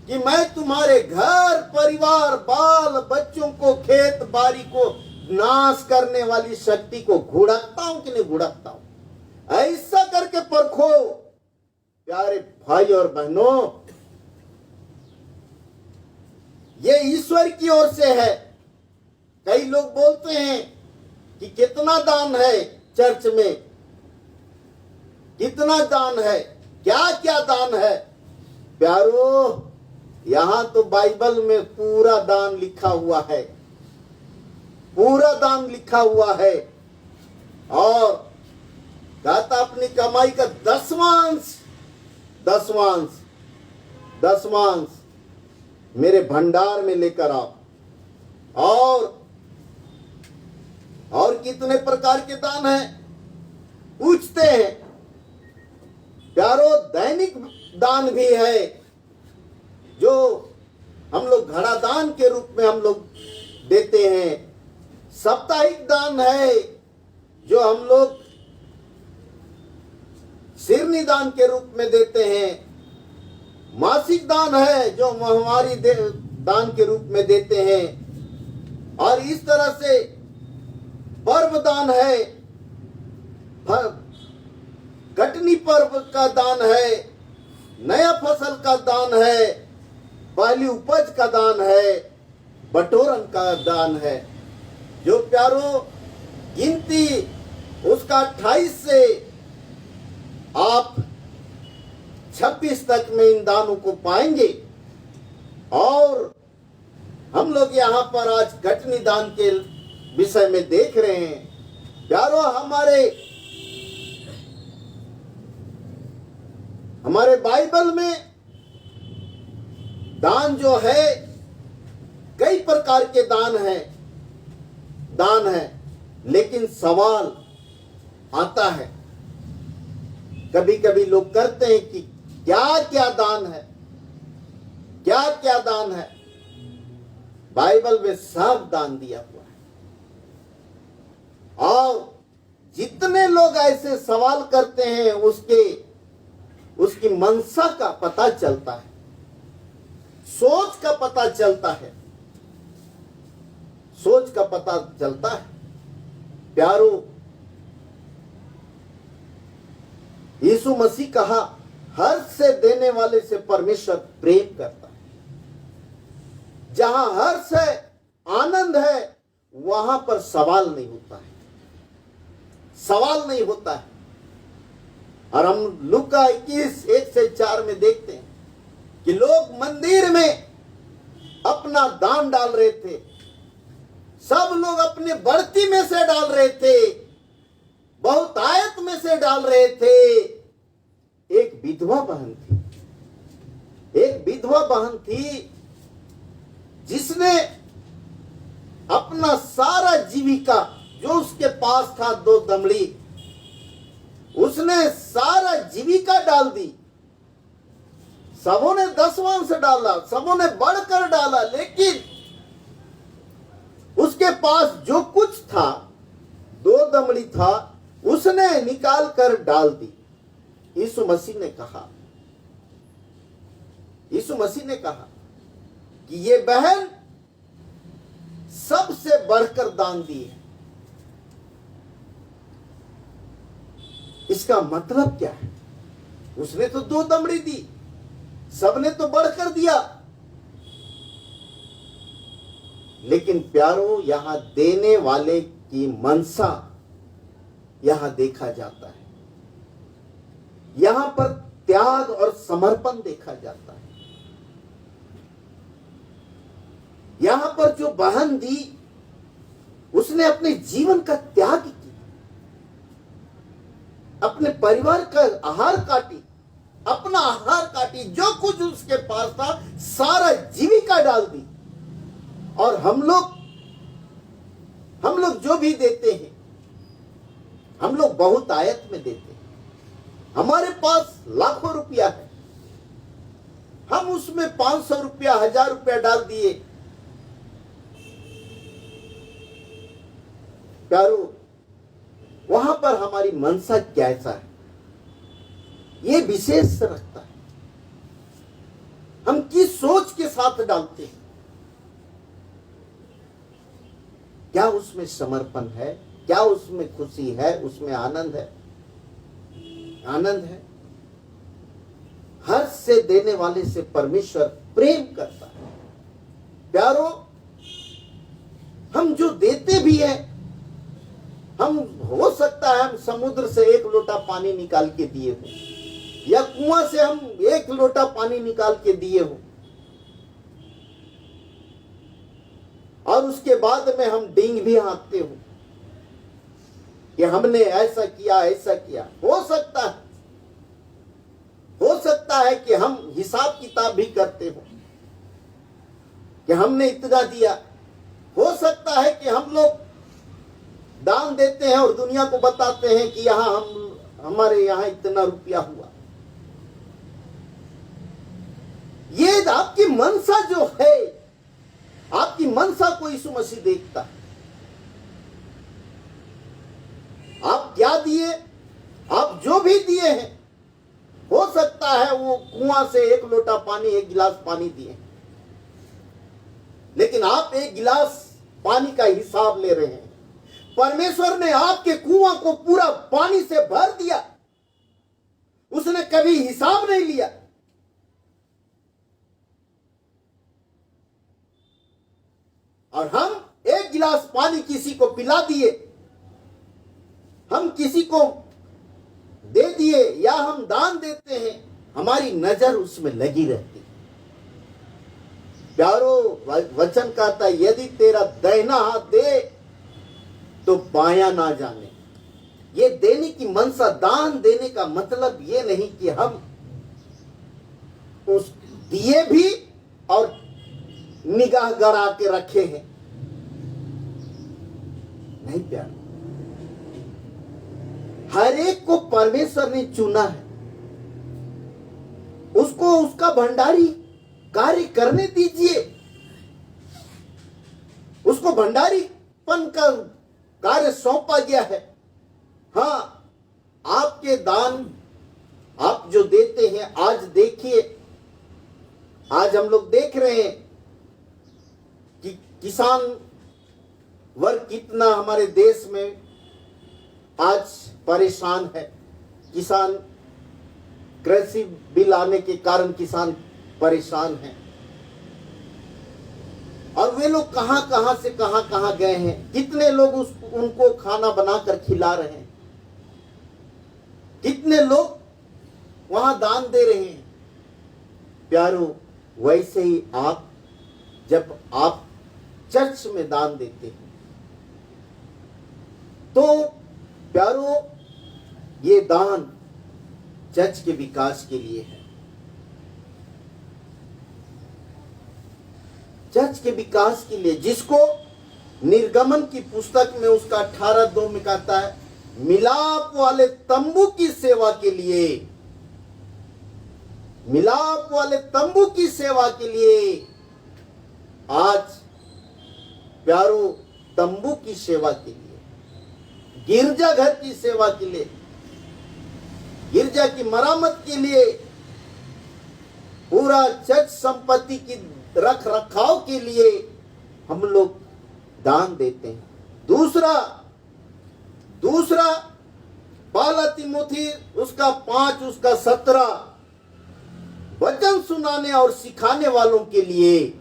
कि मैं तुम्हारे घर परिवार बाल बच्चों को खेत बाड़ी को नाश करने वाली शक्ति को घुड़कता हूं कि नहीं घुड़कता हूं। ऐसा करके परखो। प्यारे भाई और बहनों, ये ईश्वर की ओर से है। कई लोग बोलते हैं कि कितना दान है चर्च में, कितना दान है, क्या क्या दान है। प्यारो, यहां तो बाइबल में पूरा दान लिखा हुआ है, पूरा दान लिखा हुआ है। और कहता अपनी कमाई का 10वां अंश मेरे भंडार में लेकर आओ। और कितने प्रकार के दान हैं पूछते हैं। प्यारो, दैनिक दान भी है, जो हम लोग घड़ा दान के रूप में हम लोग देते हैं। साप्ताहिक दान है, जो हम लोग सिरनी दान के रूप में देते हैं। मासिक दान है, जो महामारी दान के रूप में देते हैं। और इस तरह से पर्व दान है, कटनी पर्व का दान है, नया फसल का दान है, पहली उपज का दान है, बटोरन का दान है। जो प्यारो, गिनती उसका 28 से आप 26 तक में इन दानों को पाएंगे। और हम लोग यहाँ पर आज कटनी दान के विषय में देख रहे हैं। प्यारो, हमारे बाइबल में दान जो है, कई प्रकार के दान है, लेकिन सवाल आता है, कभी कभी लोग करते हैं कि क्या क्या दान है, क्या क्या दान है। बाइबल में सब दान दिया हुआ है। और जितने लोग ऐसे सवाल करते हैं, उसकी मनसा का पता चलता है, सोच का पता चलता है, सोच का पता चलता है। प्यारो, यीशु मसीह कहा, हर्ष से देने वाले से परमेश्वर प्रेम करता है। जहां हर्ष है, आनंद है, वहां पर सवाल नहीं होता है, सवाल नहीं होता है। और हम लूका 21:1-4 में देखते हैं कि लोग मंदिर में अपना दान डाल रहे थे। सब लोग अपने बढ़ती में से डाल रहे थे, बहुतायत में से डाल रहे थे। एक विधवा बहन थी, जिसने अपना सारा जीविका, जो उसके पास था 2 दमड़ी, उसने सारा जीविका डाल दी। सबों ने 10वां अंश डाला, सबों ने बढ़कर डाला, लेकिन उसके पास जो कुछ था, 2 दमड़ी था, उसने निकाल कर डाल दी। यीशु मसीह ने कहा कि ये बहन सबसे बढ़कर दान दी है। इसका मतलब क्या है? उसने तो 2 दमड़ी दी, सबने तो बढ़कर दिया। लेकिन प्यारो, यहां देने वाले की मनसा यहां देखा जाता है। यहां पर त्याग और समर्पण देखा जाता है। यहां पर जो बहन दी, उसने अपने जीवन का त्याग किया, अपने परिवार का आहार काटी, अपना आहार काटी, जो कुछ उसके पास था सारा जीविका डाल दी। और हम लोग जो भी देते हैं, हम लोग बहुत आयत में देते हैं। हमारे पास लाखों रुपया है, हम उसमें 500 रुपया, 1000 रुपया डाल दिए। प्यारो, वहां पर हमारी मनसा कैसा है, ये विशेष रखता है। हम किस सोच के साथ डालते हैं? क्या उसमें समर्पण है? क्या उसमें खुशी है? उसमें आनंद है? आनंद है। हर्ष से देने वाले से परमेश्वर प्रेम करता है। प्यारो, हम जो देते भी हैं, हम हो सकता है हम समुद्र से 1 लोटा पानी निकाल के दिए हो, या कुआं से हम 1 लोटा पानी निकाल के दिए हो, और उसके बाद में हम डींग भी हाँकते हो कि हमने ऐसा किया, ऐसा किया। हो सकता है कि हम हिसाब किताब भी करते हो कि हमने इतना दिया। हो सकता है कि हम लोग दान देते हैं और दुनिया को बताते हैं कि हमारे यहां इतना रुपया हुआ। ये आपकी मनसा जो है, आपकी मनसा को यीशु मसीह देखता है। आप क्या दिए, आप जो भी दिए हैं, हो सकता है वो कुआं से 1 लोटा पानी, 1 गिलास पानी दिए, लेकिन आप 1 गिलास पानी का हिसाब ले रहे हैं। परमेश्वर ने आपके कुआं को पूरा पानी से भर दिया, उसने कभी हिसाब नहीं लिया। और हम 1 गिलास पानी किसी को पिला दिए, हम किसी को दे दिए, या हम दान देते हैं, हमारी नजर उसमें लगी रहती। प्यारो, वचन कहता है, यदि तेरा दाहिना हाथ दे तो बायां ना जाने। ये देने की मनसा, दान देने का मतलब ये नहीं कि हम उस दिए भी और निगाह गड़ा के रखे हैं। नहीं प्यारो, हर एक को परमेश्वर ने चुना है, उसको उसका भंडारी कार्य करने दीजिए। उसको भंडारीपन का कार्य सौंपा गया है। हाँ, आपके दान आप जो देते हैं, आज देखिए, आज हम लोग देख रहे हैं कि किसान वर्ग कितना हमारे देश में आज परेशान है। किसान, कृषि बिल आने के कारण किसान परेशान हैं, और वे लोग कहां से कहां गए हैं। कितने लोग उनको खाना बनाकर खिला रहे हैं, कितने लोग वहां दान दे रहे हैं। प्यारो, वैसे ही आप, जब आप चर्च में दान देते हैं, तो प्यारो, ये दान चर्च के विकास के लिए है। चर्च के विकास के लिए, जिसको निर्गमन की पुस्तक में उसका 18:2 में कहता है, मिलाप वाले तंबू की सेवा के लिए, मिलाप वाले तंबू की सेवा के लिए। आज प्यारो, तंबू की सेवा के लिए, गिरजाघर की सेवा के लिए, गिरजा की मरम्मत के लिए, पूरा चर्च संपत्ति की रख रखाव के लिए हम लोग दान देते हैं। दूसरा पहला तिमोथी उसका 5 उसका 17, वचन सुनाने और सिखाने वालों के लिए,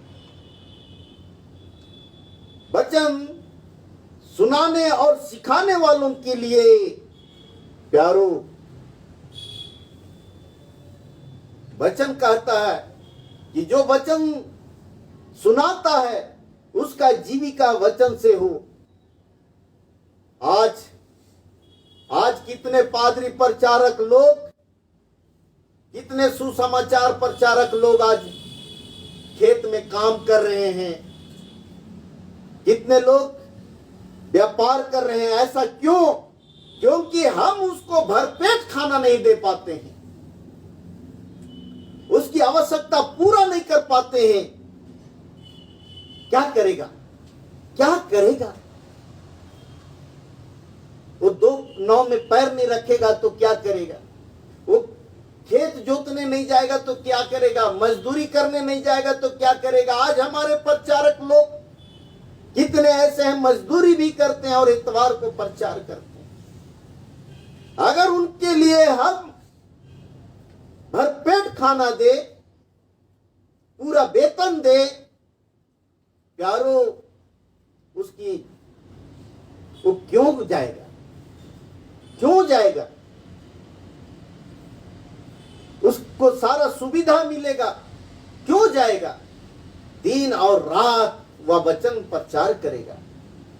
वचन सुनाने और सिखाने वालों के लिए। प्यारो, वचन कहता है कि जो वचन सुनाता है उसका जीविका वचन से हो। आज कितने पादरी प्रचारक लोग, कितने सुसमाचार प्रचारक लोग आज खेत में काम कर रहे हैं, कितने लोग व्यापार कर रहे हैं। ऐसा क्यों? क्योंकि हम उसको भरपेट खाना नहीं दे पाते हैं, उसकी आवश्यकता पूरा नहीं कर पाते हैं। क्या करेगा? क्या करेगा? वो 2 नाव में पैर नहीं रखेगा तो क्या करेगा? वो खेत जोतने नहीं जाएगा तो क्या करेगा? मजदूरी करने नहीं जाएगा तो क्या करेगा? आज हमारे प्रचारक लोग कितने ऐसे हैं, मजदूरी भी करते हैं और इतवार को प्रचार करते हैं। अगर उनके लिए हम भरपेट खाना दे, पूरा वेतन दे, प्यारो, उसकी वो क्यों जाएगा? क्यों जाएगा? उसको सारा सुविधा मिलेगा, क्यों जाएगा? दिन और रात वह वचन प्रचार करेगा,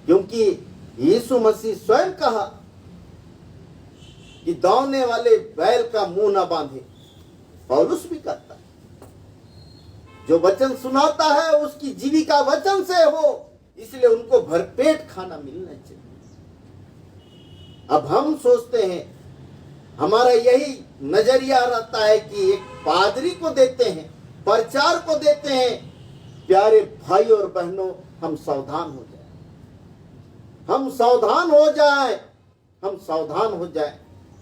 क्योंकि यीशु मसीह स्वयं कहा कि दौड़ने वाले बैल का मुंह ना बांधे। पौलुस भी कहता है जो वचन सुनाता है उसकी जीविका वचन से हो, इसलिए उनको भरपेट खाना मिलना चाहिए। अब हम सोचते हैं, हमारा यही नजरिया रहता है कि एक पादरी को देते हैं, प्रचार को देते हैं। प्यारे भाई और बहनों, हम सावधान हो जाएं, हम सावधान हो जाएं, हम सावधान हो जाएं।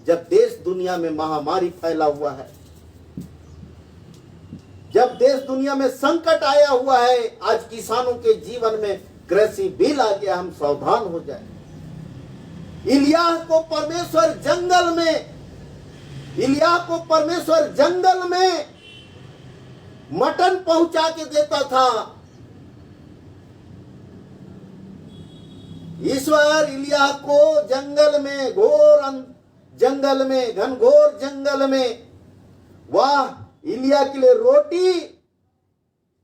जब देश दुनिया में महामारी फैला हुआ है, जब देश दुनिया में संकट आया हुआ है, आज किसानों के जीवन में कृषि बिल आ गया, हम सावधान हो जाएं। इलियाह को परमेश्वर जंगल में मटन पहुंचा के देता था। ईश्वर इलियाह को जंगल में, घनघोर जंगल में, वह इलियाह के लिए रोटी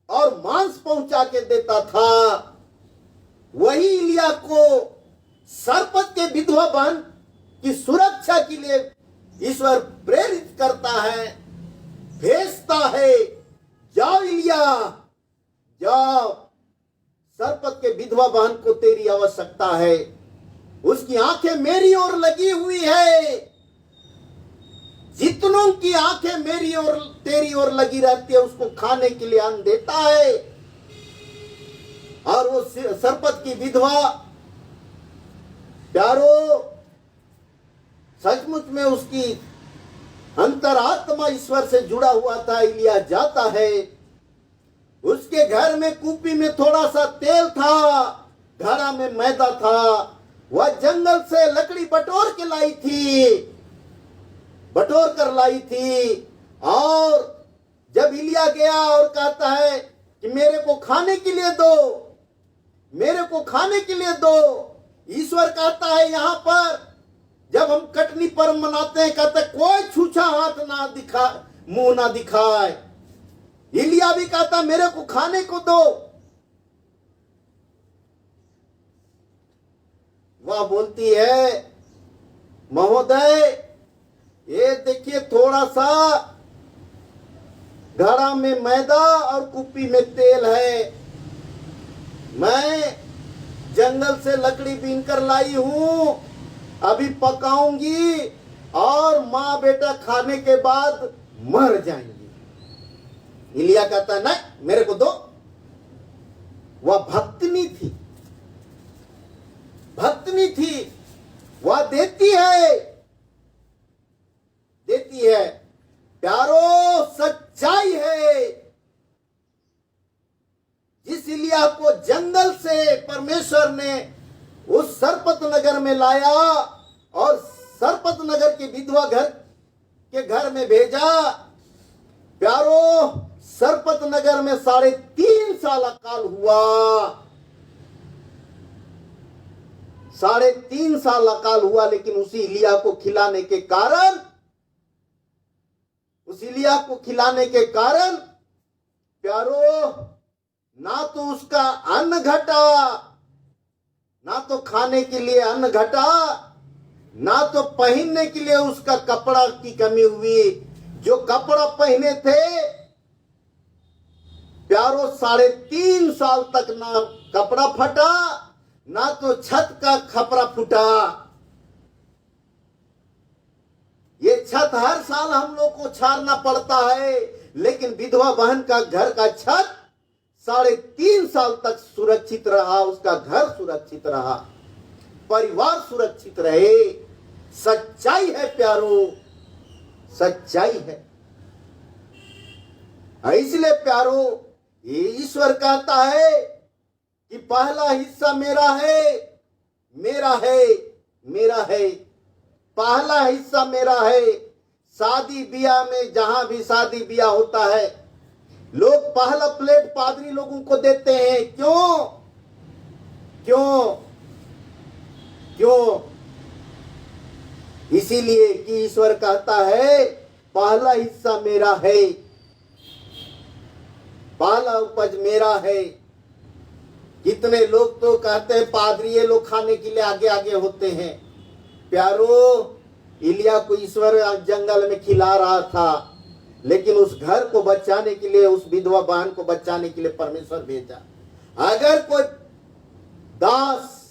और मांस पहुंचा के देता था। वही इलियाह को सरपत के विधवा बहन की सुरक्षा के लिए ईश्वर प्रेरित करता है, भेजता है, जाओ इलियाह, जाओ, सरपत के विधवा बहन को तेरी आवश्यकता है। उसकी आंखें मेरी ओर लगी हुई है। जितनों की आंखें मेरी ओर, तेरी ओर लगी रहती है, उसको खाने के लिए अन्न देता है। और वो सरपत की विधवा, प्यारो, सचमुच में उसकी अंतरात्मा ईश्वर से जुड़ा हुआ था। इलियाह जाता है, उसके घर में कूपी में थोड़ा सा तेल था, घड़ा में मैदा था। वह जंगल से लकड़ी बटोर कर लाई थी। और जब इलियाह गया और कहता है कि मेरे को खाने के लिए दो, मेरे को खाने के लिए दो, ईश्वर कहता है यहां पर, जब हम कटनी पर्व मनाते हैं, कहते हैं कोई छूछा हाथ ना दिखा, मुंह ना दिखाए। इलियाह भी कहता मेरे को खाने को दो। वह बोलती है, महोदय ये देखिए थोड़ा सा घड़ा में मैदा और कुप्पी में तेल है, मैं जंगल से लकड़ी बीन कर लाई हूं, अभी पकाऊंगी और माँ बेटा खाने के बाद मर जाएंगे। इलियाह कहता नहीं, मेरे को दो। वह भक्तनी थी, वह देती है। प्यारो, सच्चाई है। जिस इलियाह को जंगल से परमेश्वर ने उस सरपत नगर में लाया और सरपत नगर की विधवा घर में भेजा, प्यारो, सरपत नगर में 3.5 साल अकाल हुआ। 3.5 साल अकाल हुआ, लेकिन उसी इलियाह को खिलाने के कारण उस इलिया को खिलाने के कारण प्यारो ना तो उसका अन्न घटा, ना तो खाने के लिए अन्न घटा, ना तो पहनने के लिए उसका कपड़ा की कमी हुई। जो कपड़ा पहने थे प्यारो 3.5 साल तक ना कपड़ा फटा, ना तो छत का खपरा फूटा। ये छत हर साल हम लोग को छाड़ना पड़ता है, लेकिन विधवा बहन का घर का छत 3.5 साल तक सुरक्षित रहा, उसका घर सुरक्षित रहा, परिवार सुरक्षित रहे। सच्चाई है प्यारो, सच्चाई है। इसलिए प्यारो ये ईश्वर कहता है कि पहला हिस्सा मेरा है, मेरा है, मेरा है। पहला हिस्सा मेरा है। शादी ब्याह में जहां भी शादी ब्याह होता है, लोग पहला प्लेट पादरी लोगों को देते हैं। क्यों क्यों क्यों? इसीलिए कि ईश्वर कहता है पहला हिस्सा मेरा है, पहला उपज मेरा है। कितने लोग तो कहते हैं पादरी ये लोग खाने के लिए आगे आगे होते हैं। प्यारो इलिया को ईश्वर जंगल में खिला रहा था, लेकिन उस घर को बचाने के लिए, उस विधवा बहन को बचाने के लिए परमेश्वर भेजा। अगर कोई दास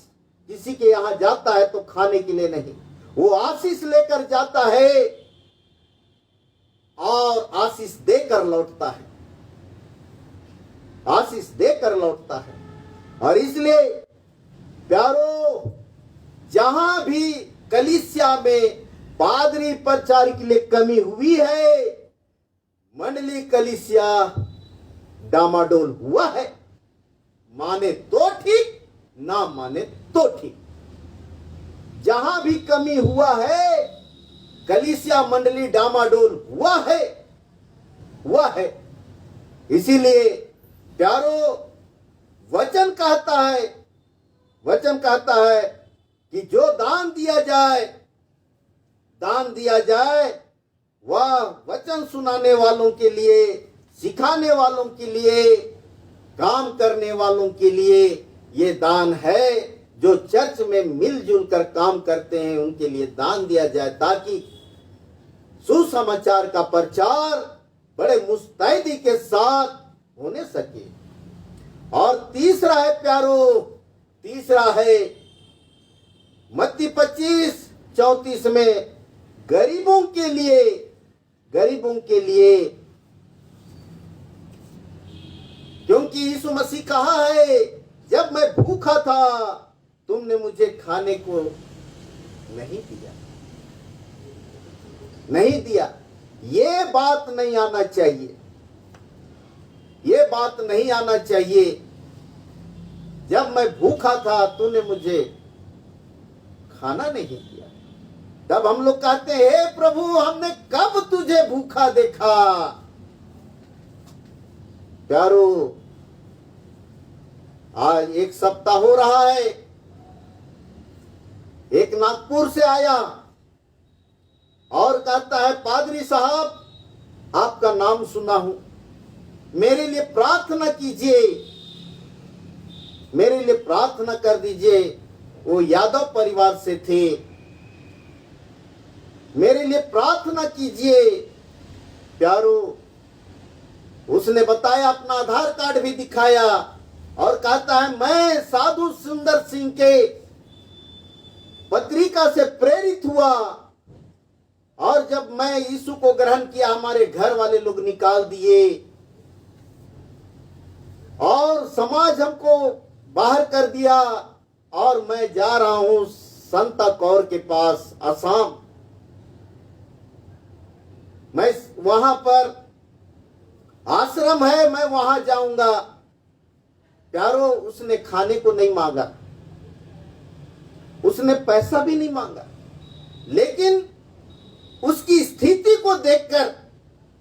किसी के यहां जाता है तो खाने के लिए नहीं, वो आशीष लेकर जाता है और आशीष देकर लौटता है, आशीष देकर लौटता है। और इसलिए प्यारो जहां भी कलीसिया में पादरी प्रचार के लिए कमी हुई है, मंडली कलीसिया डामाडोल हुआ है। माने तो ठीक, ना माने तो ठीक। जहां भी कमी हुआ है, कलीसिया मंडली डामाडोल हुआ है, हुआ है। इसीलिए प्यारो वचन कहता है, वचन कहता है कि जो दान दिया जाए, दान दिया जाए वह वचन सुनाने वालों के लिए, सिखाने वालों के लिए, काम करने वालों के लिए ये दान है। जो चर्च में मिलजुल कर काम करते हैं उनके लिए दान दिया जाए, ताकि सुसमाचार का प्रचार बड़े मुस्तैदी के साथ होने सके। और तीसरा है प्यारो, तीसरा है मत्ती 25:34 में गरीबों के लिए, गरीबों के लिए। क्योंकि यीशु मसीह कहा है जब मैं भूखा था तुमने मुझे खाने को नहीं दिया, नहीं दिया। ये बात नहीं आना चाहिए, ये बात नहीं आना चाहिए। जब मैं भूखा था तूने मुझे खाना नहीं दिया। तब हम लोग कहते हैं हे प्रभु हमने कब तुझे भूखा देखा। प्यारो आज 1 सप्ताह हो रहा है, एक नागपुर से आया और कहता है पादरी साहब आपका नाम सुना हूं, मेरे लिए प्रार्थना कीजिए, मेरे लिए प्रार्थना कर दीजिए। वो यादव परिवार से थे, मेरे लिए प्रार्थना कीजिए। प्यारो उसने बताया, अपना आधार कार्ड भी दिखाया और कहता है मैं साधु सुंदर सिंह के पत्रिका से प्रेरित हुआ और जब मैं यीशु को ग्रहण किया हमारे घर वाले लोग निकाल दिए और समाज हमको बाहर कर दिया और मैं जा रहा हूं संता कौर के पास असम। मैं वहां पर आश्रम है, मैं वहां जाऊंगा। प्यारो उसने खाने को नहीं मांगा, उसने पैसा भी नहीं मांगा, लेकिन उसकी स्थिति को देखकर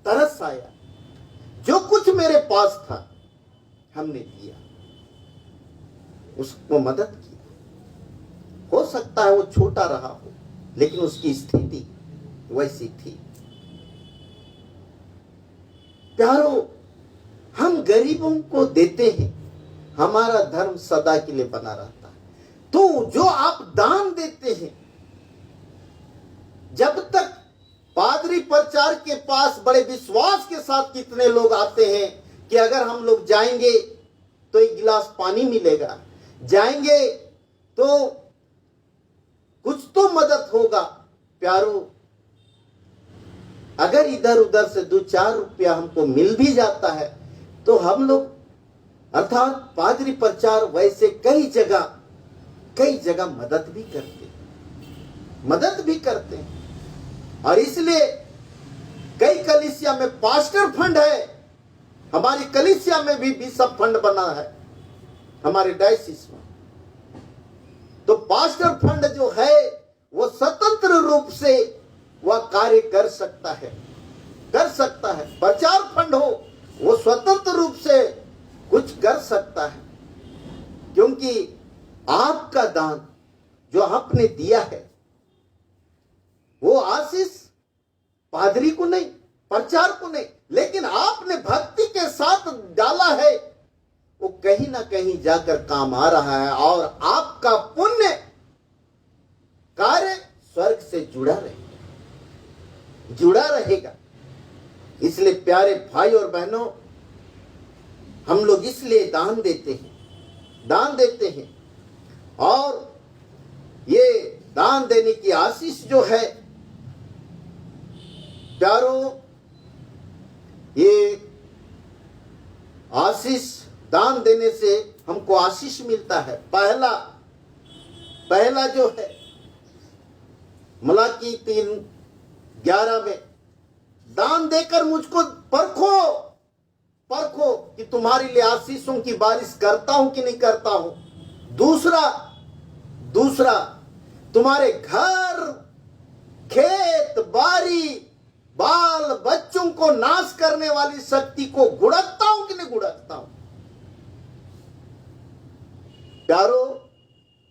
तरस आया। जो कुछ मेरे पास था हमने दिया, उसको मदद की। हो सकता है वो छोटा रहा हो, लेकिन उसकी स्थिति वैसी थी। प्यारो, हम गरीबों को देते हैं, हमारा धर्म सदा के लिए बना रहता है। तो जो आप दान देते हैं, जब तक पादरी प्रचार के पास बड़े विश्वास के साथ कितने लोग आते हैं कि अगर हम लोग जाएंगे तो एक गिलास पानी मिलेगा, जाएंगे तो कुछ तो मदद होगा। प्यारो, अगर इधर उधर से 2-4 रुपया हमको मिल भी जाता है तो हम लोग, अर्थात पादरी प्रचार वैसे कई जगह मदद भी करते हैं। और इसलिए कई कलीसिया में पास्टर फंड है, हमारी कलीसिया में भी बिशप फंड बना है हमारे डायसिस में। तो पास्टर फंड जो है वो स्वतंत्र रूप से वह कार्य कर सकता है। प्रचार फंड हो वो स्वतंत्र रूप से कुछ कर सकता है, क्योंकि आपका दान जो आपने दिया है वो आशीष पादरी को नहीं, प्रचार को नहीं, लेकिन आपने भक्ति के साथ डाला है, वो कहीं ना कहीं जाकर काम आ रहा है और आपका पुण्य कार्य स्वर्ग से जुड़ा रहेगा। इसलिए प्यारे भाई और बहनों, हम लोग इसलिए दान देते हैं और ये दान देने की आशीष जो है प्यारों, ये आशीष दान देने से हमको आशीष मिलता है। पहला जो है मलाकी 3:11 में, दान देकर मुझको परखो कि तुम्हारे लिए आशीषों की बारिश करता हूं कि नहीं करता हूं। दूसरा तुम्हारे घर, खेत, बारी, बाल बच्चों को नाश करने वाली शक्ति को घुड़कता हूं कि नहीं घुड़कता हूं। प्यारो,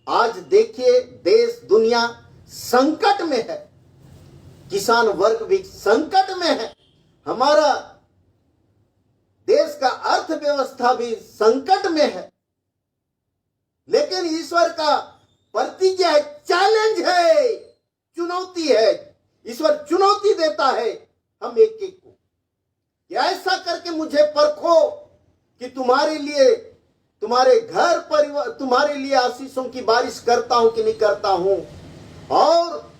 आज देखिए देश दुनिया संकट में है, किसान वर्ग भी संकट में है, हमारा देश का अर्थव्यवस्था भी संकट में है, लेकिन ईश्वर का प्रतिज्ञा है, चैलेंज है, चुनौती है। ईश्वर चुनौती देता है हम एक को कि ऐसा करके मुझे परखो कि तुम्हारे लिए, तुम्हारे घर परिवार, तुम्हारे लिए आशीषों की बारिश करता हूं कि नहीं करता हूं, और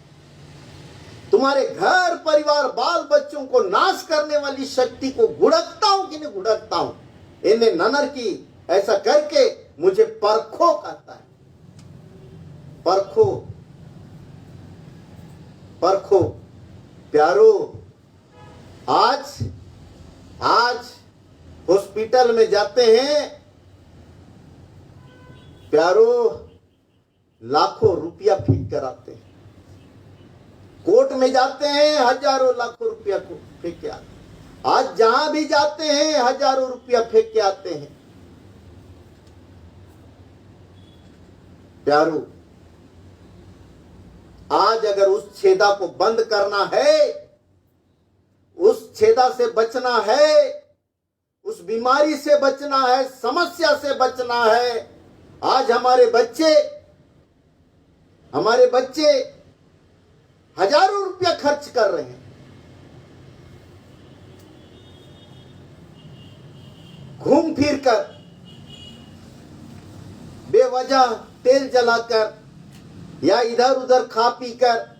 तुम्हारे घर परिवार बाल बच्चों को नाश करने वाली शक्ति को घुड़कता हूं कि नहीं घुड़कता हूं। इन्हें ननर की ऐसा करके मुझे परखो कहता है। परखो प्यारो, आज हॉस्पिटल में जाते हैं प्यारो, लाखों रुपया फेंक कर आते हैं, कोर्ट में जाते हैं हजारों लाखों रुपया को फेंक के आते हैं, आज जहां भी जाते हैं हजारों रुपया फेंक के आते हैं। प्यारो, आज अगर उस छेदा को बंद करना है, उस छेदा से बचना है, उस बीमारी से बचना है, समस्या से बचना है, आज हमारे बच्चे हजारों रुपया खर्च कर रहे हैं, घूम फिर कर, बेवजह तेल जलाकर या इधर उधर खा पी कर,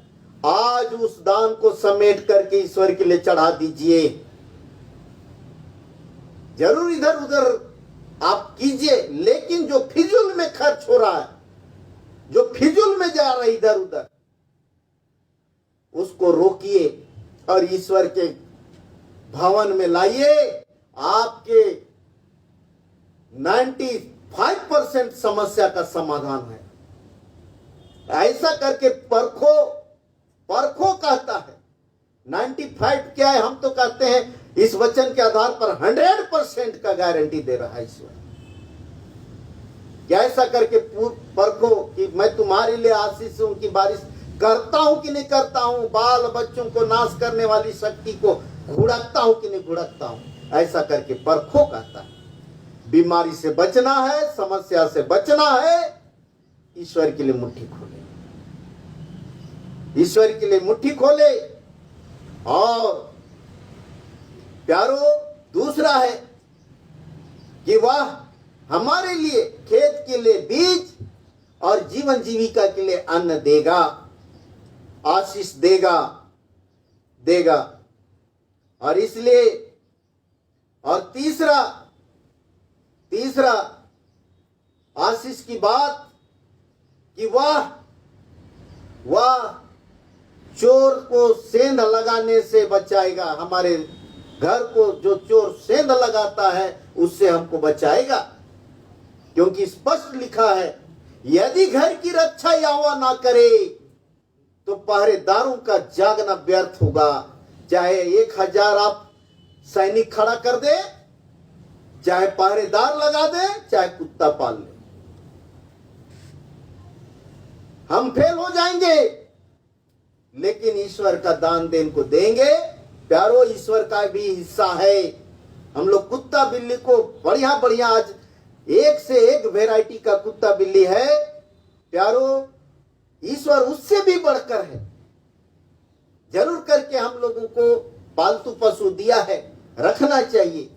आज उस दान को समेट करके ईश्वर के लिए चढ़ा दीजिए। जरूर इधर उधर आप कीजिए, लेकिन जो फिजूल में खर्च हो रहा है, जो फिजूल में जा रहा है इधर उधर, उसको रोकिए और ईश्वर के भवन में लाइए। आपके 95% समस्या का समाधान है। ऐसा करके परखो कहता है। 95 क्या है, हम तो कहते हैं इस वचन के आधार पर 100% का गारंटी दे रहा है ईश्वर। ऐसा करके परखो कि मैं तुम्हारे लिए आशीषों की बारिश करता हूं कि नहीं करता हूं, बाल बच्चों को नाश करने वाली शक्ति को घुड़कता हूं कि नहीं घुड़कता हूं। ऐसा करके परखो कहता है। बीमारी से बचना है, समस्या से बचना है, ईश्वर के लिए मुट्ठी खोले, ईश्वर के लिए मुट्ठी खोले। और प्यारो दूसरा है कि वह हमारे लिए खेत के लिए बीज और जीवन जीविका के लिए अन्न देगा, आशीष देगा। और इसलिए और तीसरा आशीष की बात कि वह चोर को सेंध लगाने से बचाएगा। हमारे घर को जो चोर सेंध लगाता है उससे हमको बचाएगा, क्योंकि स्पष्ट लिखा है, यदि घर की रक्षा यहोवा ना करे तो पहरेदारों का जागना व्यर्थ होगा। चाहे 1000 आप सैनिक खड़ा कर दे, चाहे पहरेदार लगा दे, चाहे कुत्ता पाल ले, हम फेल हो जाएंगे। लेकिन ईश्वर का दान देन को देंगे। प्यारो, ईश्वर का भी हिस्सा है। हम लोग कुत्ता बिल्ली को बढ़िया आज एक से एक वैरायटी का कुत्ता बिल्ली है। प्यारो, ईश्वर उससे भी बढ़कर है। जरूर करके हम लोगों को पालतू पशु दिया है, रखना चाहिए,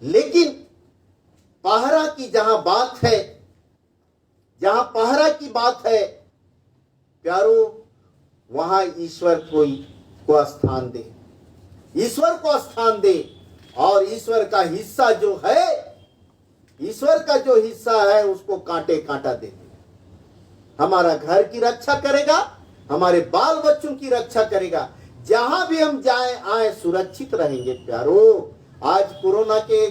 लेकिन पहरा की जहां पहरा की बात है प्यारो, वहां ईश्वर को स्थान दे, ईश्वर को स्थान दे। और ईश्वर का हिस्सा जो है, ईश्वर का जो हिस्सा है उसको कांटा दे दे। हमारा घर की रक्षा करेगा, हमारे बाल बच्चों की रक्षा करेगा। जहां भी हम जाएं आए सुरक्षित रहेंगे। प्यारो, आज कोरोना के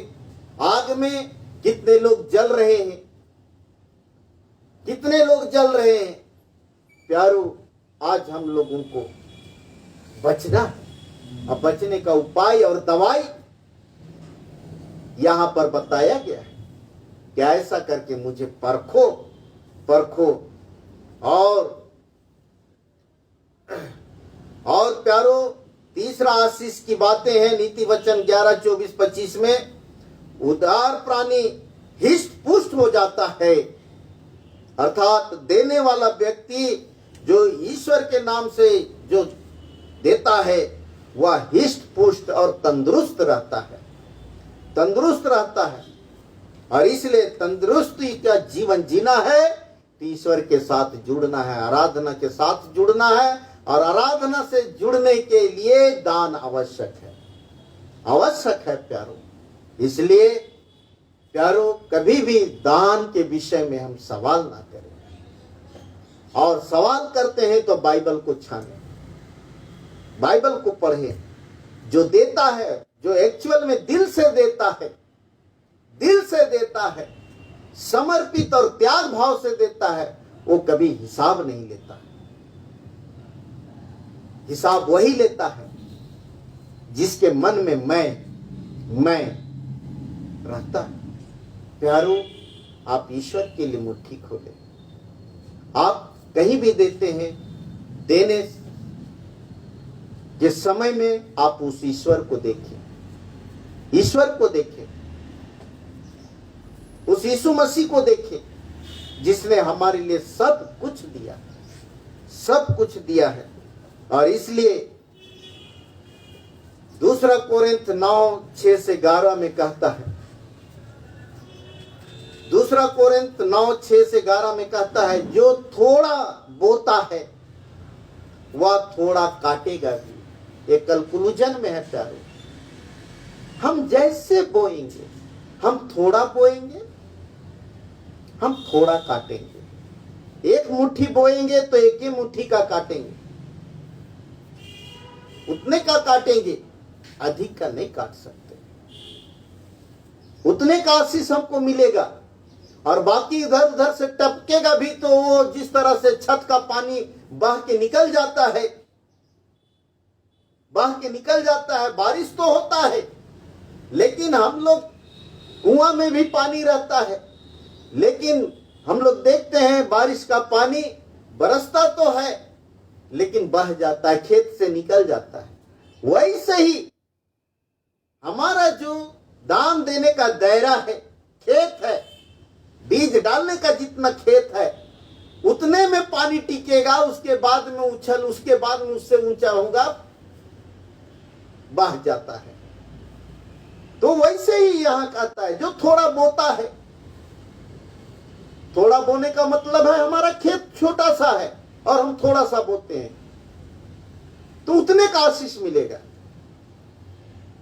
आग में कितने लोग जल रहे हैं, प्यारो, आज हम लोगों को बचना है। अब बचने का उपाय और दवाई यहां पर बताया गया है कि ऐसा करके मुझे परखो। और प्यारो, तीसरा आशीष की बातें हैं नीति वचन 11:24-25 में। उदार प्राणी हिष्ट पुष्ट हो जाता है, अर्थात देने वाला व्यक्ति जो ईश्वर के नाम से जो देता है वह हिष्ट पुष्ट और तंदुरुस्त रहता है। और इसलिए तंदुरुस्ती का जीवन जीना है तो ईश्वर के साथ जुड़ना है, आराधना के साथ जुड़ना है। और आराधना से जुड़ने के लिए दान आवश्यक है प्यारो। इसलिए प्यारो, कभी भी दान के विषय में हम सवाल ना करें, और सवाल करते हैं तो बाइबल को छाने, बाइबल को पढ़ें। जो देता है, जो एक्चुअल में दिल से देता है, समर्पित और त्याग भाव से देता है, वो कभी हिसाब नहीं लेता है। हिसाब वही लेता है जिसके मन में मैं रहता है। प्यारो, आप ईश्वर के लिए मुट्ठी खोले। आप कहीं भी देते हैं, देने के समय में आप उस ईश्वर को देखें, उस यीशु मसीह को देखें जिसने हमारे लिए सब कुछ दिया है। और इसलिए 2 कोरिन्थ 9:6-11 में कहता है, 2 कोरिन्थ 9:6-11 में कहता है, जो थोड़ा बोता है वह थोड़ा काटेगा भी। ये कंक्लूजन में है प्यारे। हम जैसे बोएंगे, हम थोड़ा बोएंगे, हम थोड़ा काटेंगे। एक मुट्ठी बोएंगे तो एक ही मुट्ठी का काटेंगे, उतने का काटेंगे, अधिक का नहीं काट सकते। उतने का आशीष हमको मिलेगा। और बाकी इधर उधर से टपकेगा भी तो वो जिस तरह से छत का पानी बह के निकल जाता है, बारिश तो होता है, लेकिन हम लोग कुआं में भी पानी रहता है, लेकिन हम लोग देखते हैं बारिश का पानी बरसता तो है लेकिन बह जाता है, खेत से निकल जाता है। वैसे ही हमारा जो दान देने का दायरा है, खेत है, बीज डालने का जितना खेत है उतने में पानी टिकेगा, उसके बाद में उसके बाद में उससे ऊंचा होगा, बह जाता है। तो वैसे ही यहां कहता है जो थोड़ा बोता है, थोड़ा बोने का मतलब है हमारा खेत छोटा सा है और हम थोड़ा सा बोते हैं, तो उतने का आशीष मिलेगा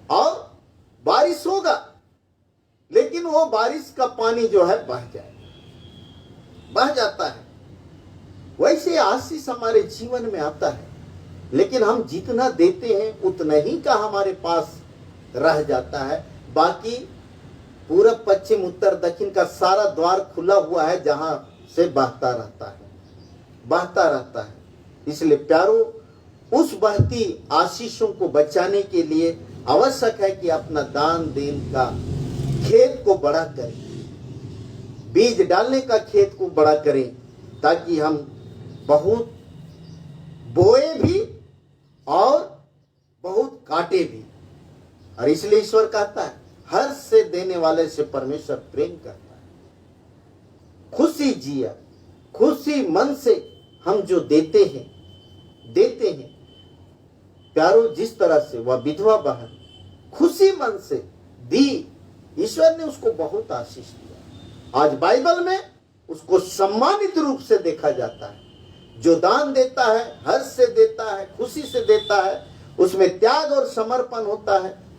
और बारिश होगा, लेकिन वो बारिश का पानी जो है बह जाता है। वैसे आशीष हमारे जीवन में आता है, लेकिन हम जितना देते हैं उतना ही का हमारे पास रह जाता है। बाकी पूरब पश्चिम उत्तर दक्षिण का सारा द्वार खुला हुआ है, जहां से बहता रहता है। इसलिए प्यारो, उस बहती आशीषों को बचाने के लिए आवश्यक है कि अपना दान देन का खेत को बड़ा करें, बीज डालने का खेत को बड़ा करें, ताकि हम बहुत बोए भी और बहुत काटे भी। और इसलिए ईश्वर कहता है हर से देने वाले से परमेश्वर प्रेम करता है। खुशी जिया, खुशी मन से हम जो देते हैं प्यारो, जिस तरह से वह विधवा बहन खुशी मन से दी, ईश्वर ने उसको बहुत आशीष दिया। आज बाइबल में उसको सम्मानित रूप से देखा जाता है। जो दान देता है, हर्ष से देता है, खुशी से देता है, उसमें त्याग और समर्पण होता है,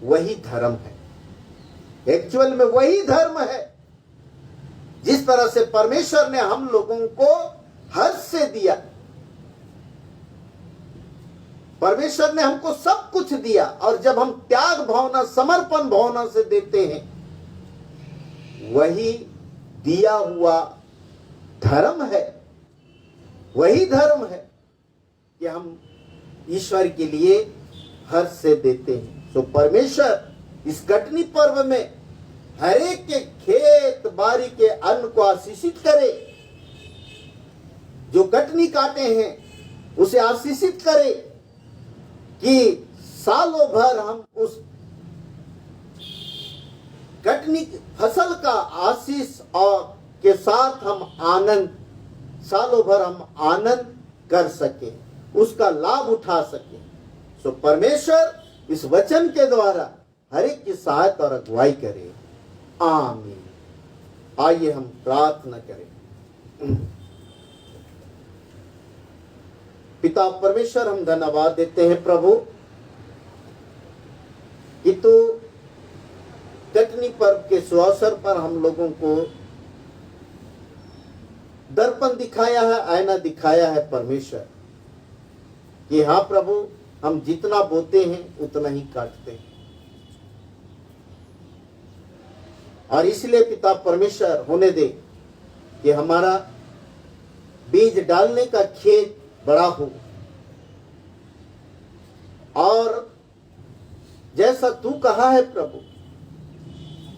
वही धर्म है। एक्चुअल में वही धर्म है। जिस तरह से परमेश्वर ने हम लोगों को हर्ष से दिया, परमेश्वर ने हमको सब कुछ दिया, और जब हम त्याग भावना, समर्पण भावना से देते हैं, वही दिया हुआ धर्म है। वही धर्म है कि हम ईश्वर के लिए हर्ष से देते हैं। तो परमेश्वर इस कटनी पर्व में हर एक के खेत बाड़ी के अन्न को आशीषित करे। जो कटनी काटे हैं उसे आशीषित करे कि सालों भर हम उस कटनी फसल का आशीष और के साथ हम आनंद, सालों भर हम आनंद कर सके, उसका लाभ उठा सके। सो परमेश्वर इस वचन के द्वारा हर एक की सहायता और अगुवाई करे। आमीन। आइए हम प्रार्थना करें। पिता परमेश्वर, हम धन्यवाद देते हैं प्रभु कि तू कटनी पर्व के सुअवसर पर हम लोगों को दर्पण दिखाया है, आईना दिखाया है परमेश्वर, कि हाँ प्रभु, हम जितना बोते हैं उतना ही काटते हैं। और इसलिए पिता परमेश्वर होने दे कि हमारा बीज डालने का खेत बड़ा हो, और जैसा तू कहा है प्रभु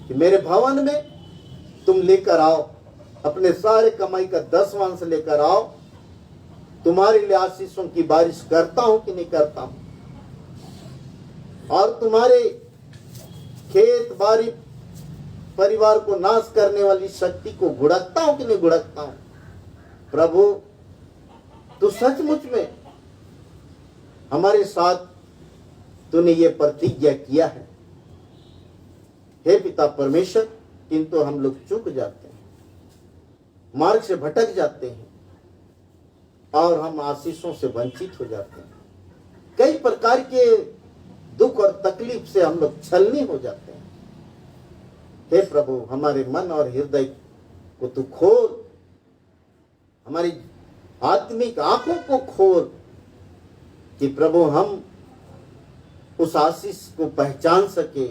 कि मेरे भवन में तुम लेकर आओ, अपने सारे कमाई का 10वांश लेकर आओ, तुम्हारे लिए आशीषों की बारिश करता हूं कि नहीं करता हूं, और तुम्हारे खेत बाड़ी परिवार को नाश करने वाली शक्ति को गुड़कता हूं कि नहीं गुड़कता हूं। प्रभु, तू सचमुच में हमारे साथ तूने ये प्रतिज्ञा किया है। हे पिता परमेश्वर, किंतु हम लोग चूक जाते हैं, मार्ग से भटक जाते हैं, और हम आशीषों से वंचित हो जाते हैं। कई प्रकार के दुख और तकलीफ से हम लोग छलनी हो जाते हैं। हे प्रभु, हमारे मन और हृदय को तू खोल, हमारी आत्मिक आंखों को खोल, कि प्रभु हम उस आशीष को पहचान सके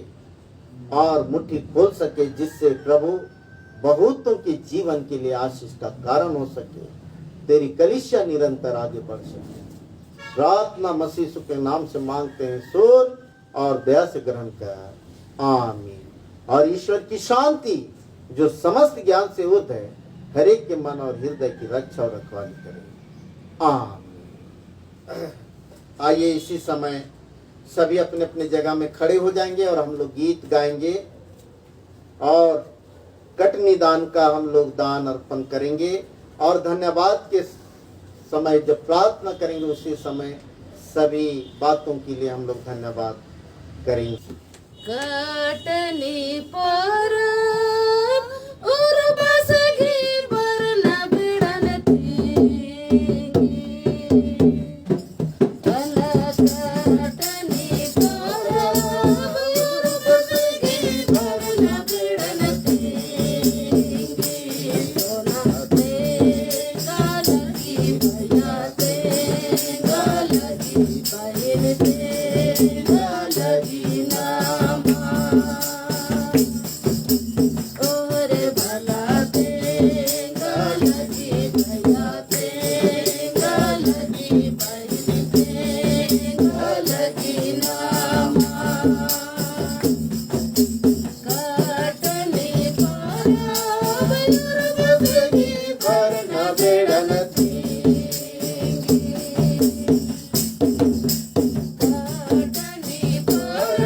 और मुट्ठी खोल सके, जिससे प्रभु बहुतों के जीवन के लिए आशीष का कारण हो सके, तेरी कलीसिया निरंतर आगे बढ़ सके। प्रार्थना मसीह यीशु के नाम से मांगते हैं, सुन और दया से ग्रहण कर। आमीन। और ईश्वर की शांति जो समस्त ज्ञान से उत है, हर एक के मन और हृदय की रक्षा और रखवाली करे। आमीन। आइए इसी समय सभी अपने अपने जगह में खड़े हो जाएंगे और हम लोग गीत गाएंगे और कटनी दान का हम लोग दान अर्पण करेंगे और धन्यवाद के समय जब प्रार्थना करेंगे उसी समय सभी बातों के लिए हम लोग धन्यवाद करेंगे। कटनी पर और बस घी पर न भिड़न थी कटनी पर और बस घी पर न भिड़न थी सोना दे गाल की भैया दे गाल की बहन दे गाल की नाम और भला दे गाल की भैया दे गाल की बहन दे गाल की नाम कटनी पर बसगी पर न बेड़न थी कटनी पर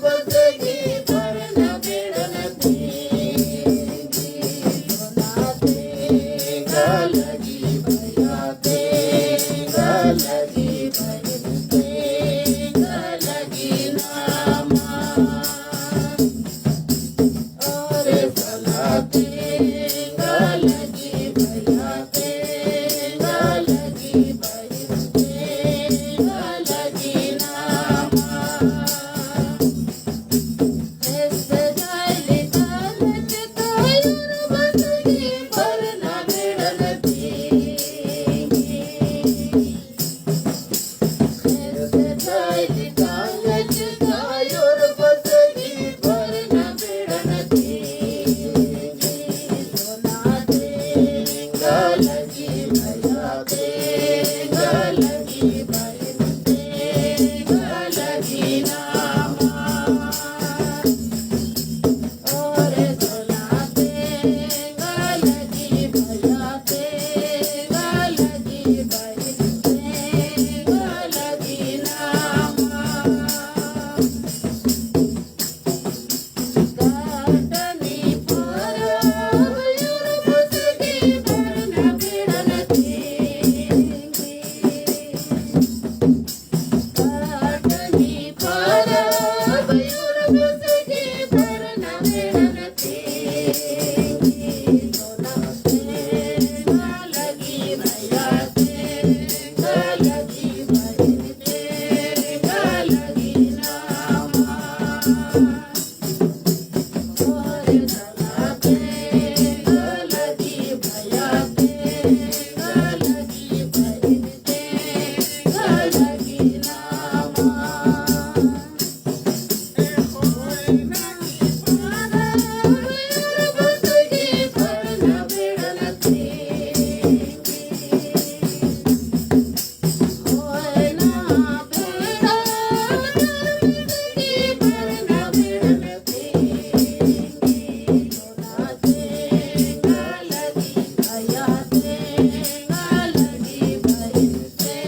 बसगी पर न बेड़न थी सोना दे गाल की भैया दे गाल की बहन दे गाल की नाम और भला दे गाल की भैया दे गाल की बहन दे गाल की नाम ऐसे जाले कागज कायूर बसगी पर न बेड़न थी ऐसे जाले कागज कायूर बसगी पर न बेड़न थी सोना दे गाल की भैया दे गाल की बहन दे गाल की नाम और सोना दे गाल की भैया दे गाल की बहन दे गाल की नाम कटनी पर बसगी पर न बेड़न थी कटनी पर बसगी पर न बेड़न थी सोना दे गाल की भैया दे गाल की बहन दे गाल की नाम और भला दे गाल की भैया दे गाल की बहन दे गाल की नाम बसगी पर न बेड़न थी होए ना बेड़ा बसगी पर न बेड़न थी सोना दे गाल की भैया दे गाल की बहन दे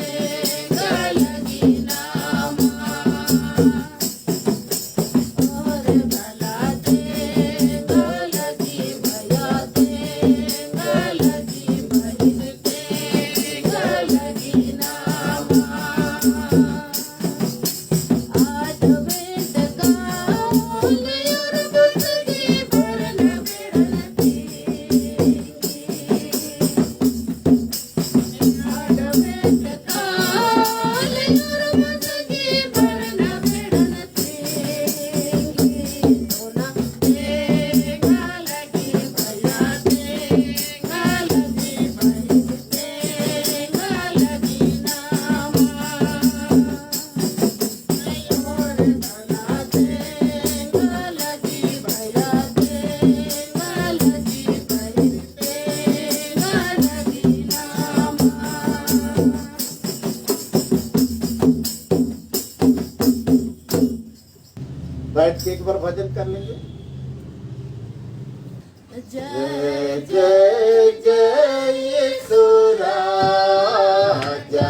गाल की नाम और भला दे गाल की भैया दे गाल की बहन दे गाल की नाम आज वेद गाल और बसगी पर न बेड़न थी आज वेद गाल और बसगी पर न बेड़न थी सोना दे गाल की भैया दे गाल की बहन दे गाल की नाम और भला दे गाल की भैया दे गाल की बहन दे गाल की नाम बैठ के एक बार भजन कर लेंगे। जय जय जय यीशु राजा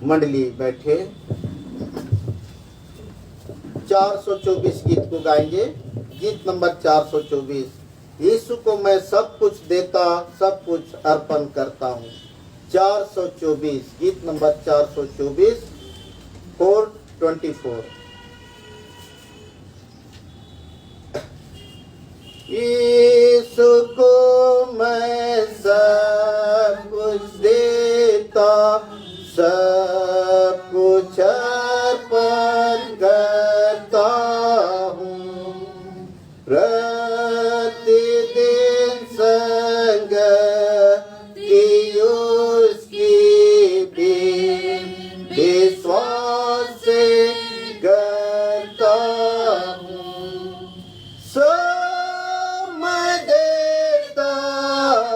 मंडली बैठे 424 गीत को गाएंगे। गीत नंबर 424। यीशु को मैं सब कुछ देता, सब कुछ अर्पण करता हूँ। 424 गीत नंबर 424 424। यीशु को मैं सब कुछ देता, सब कुछ अर्पण करता हूँ। प्रतिदिन संग की उसकी भी विश्वास से करता हूँ। सब मैं देता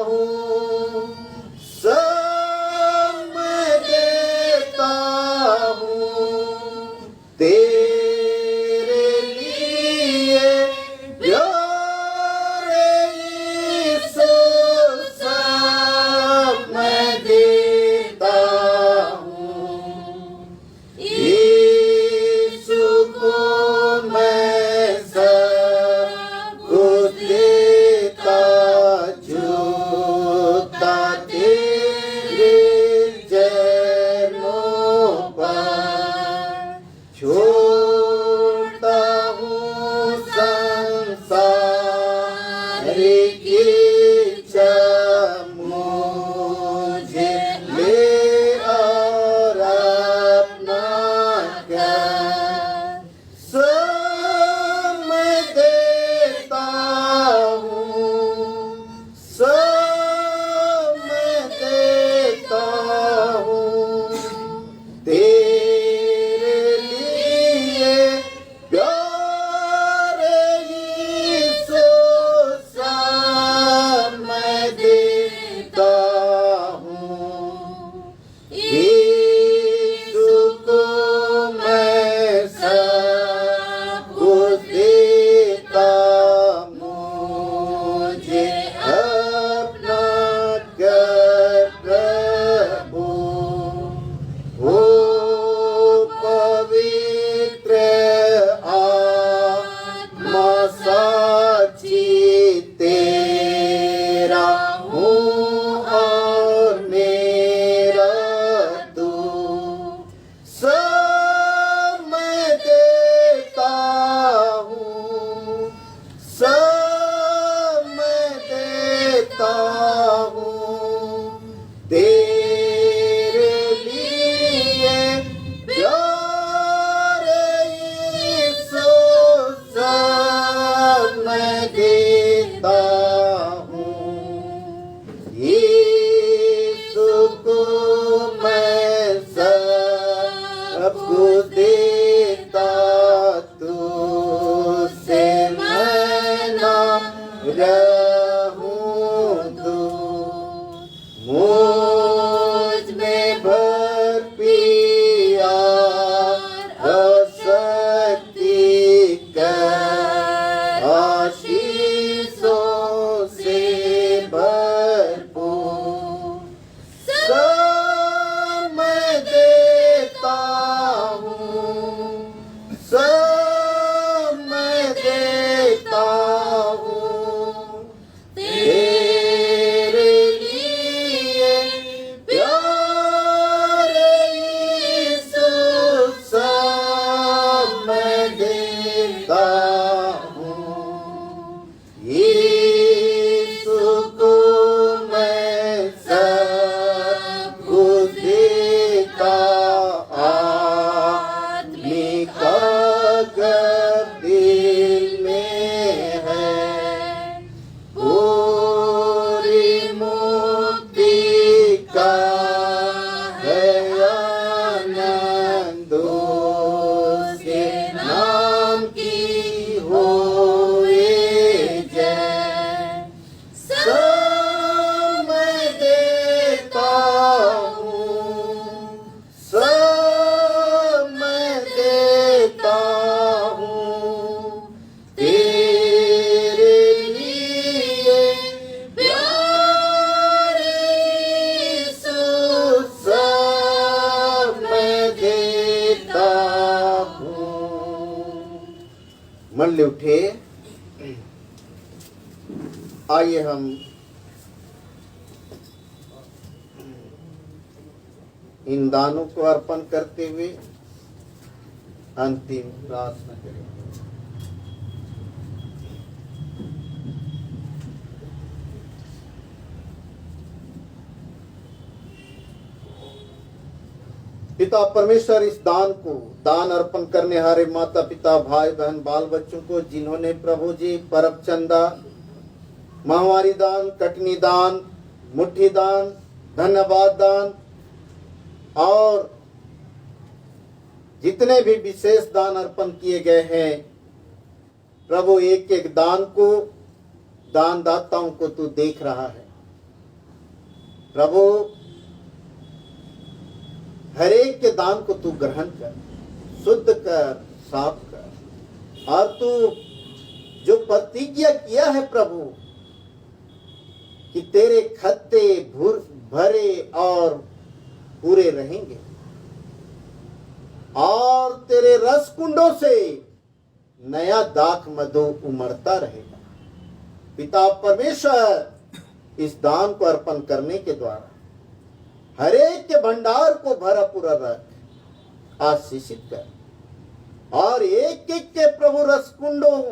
हूँ, सब मैं देता हूँ तेरे लिए प्यारे यीशु। सब मैं देता हूँ, यीशु को मैं सब कुछ देता, झुकता तेरे चरणों पर। छोड़ता हूँ संसार की इच्छा, मुझे ले और अपना कर। सब मैं देता हूँ, सब मैं देता हूँ तेरे लिए प्यारे यीशु। सब मैं देता हूँ, यीशु को मैं सब कुछ देता, मुझे अपना कर प्रभु। ओ पवित्र आत्मा साक्षी तेरा हूँ और मेरा तू। सब मैं देता हूँ, सब मैं देता हूँ तेरे लिए प्यारे यीशु। सब मैं देता हूँ, यीशु को मैं सब कुछ देता, तुझसे मैं ना रहूं दूर। मुझ में भर प्यार और शक्ति कर, आशीषों से भरपूर। सब मैं देता हूँ, सब मैं देता हूँ तेरे लिए प्यारे यीशु। सब मैं देता हूँ, यीशु को मैं सब कुछ देता। आदमी का गर्व दिल में है, पूरी मुक्ति का है आनंद, उसके नाम की होए जय। सब मैं देता हूँ, सब मैं देता हूँ तेरे लिए प्यारे यीशु। मंडली उठे। आइए हम इन दानों को अर्पण करते हुए अंतिम प्रार्थना करें। पिता परमेश्वर, इस दान को दान अर्पण करने हारे माता पिता भाई बहन बाल बच्चों को जिन्होंने प्रभु जी परब चंदा, माहवारी दान, कटनी दान, मुट्ठी दान, धन्यवाद दान और जितने भी विशेष दान अर्पण किए गए हैं, प्रभु एक एक दान को, दानदाताओं को तू देख रहा है। प्रभु हर एक के दान को तू ग्रहण कर, शुद्ध कर, साफ कर, और तू जो प्रतिज्ञा किया है प्रभु कि तेरे खत्ते भरे और पूरे रहेंगे और तेरे रस कुंडों से नया दाख मधु उमड़ता रहेगा। पिता परमेश्वर, इस दान को अर्पण करने के द्वारा हर एक के भंडार को भरा पूरा रख, आशीषित कर और एक एक के प्रभु रस कुंडों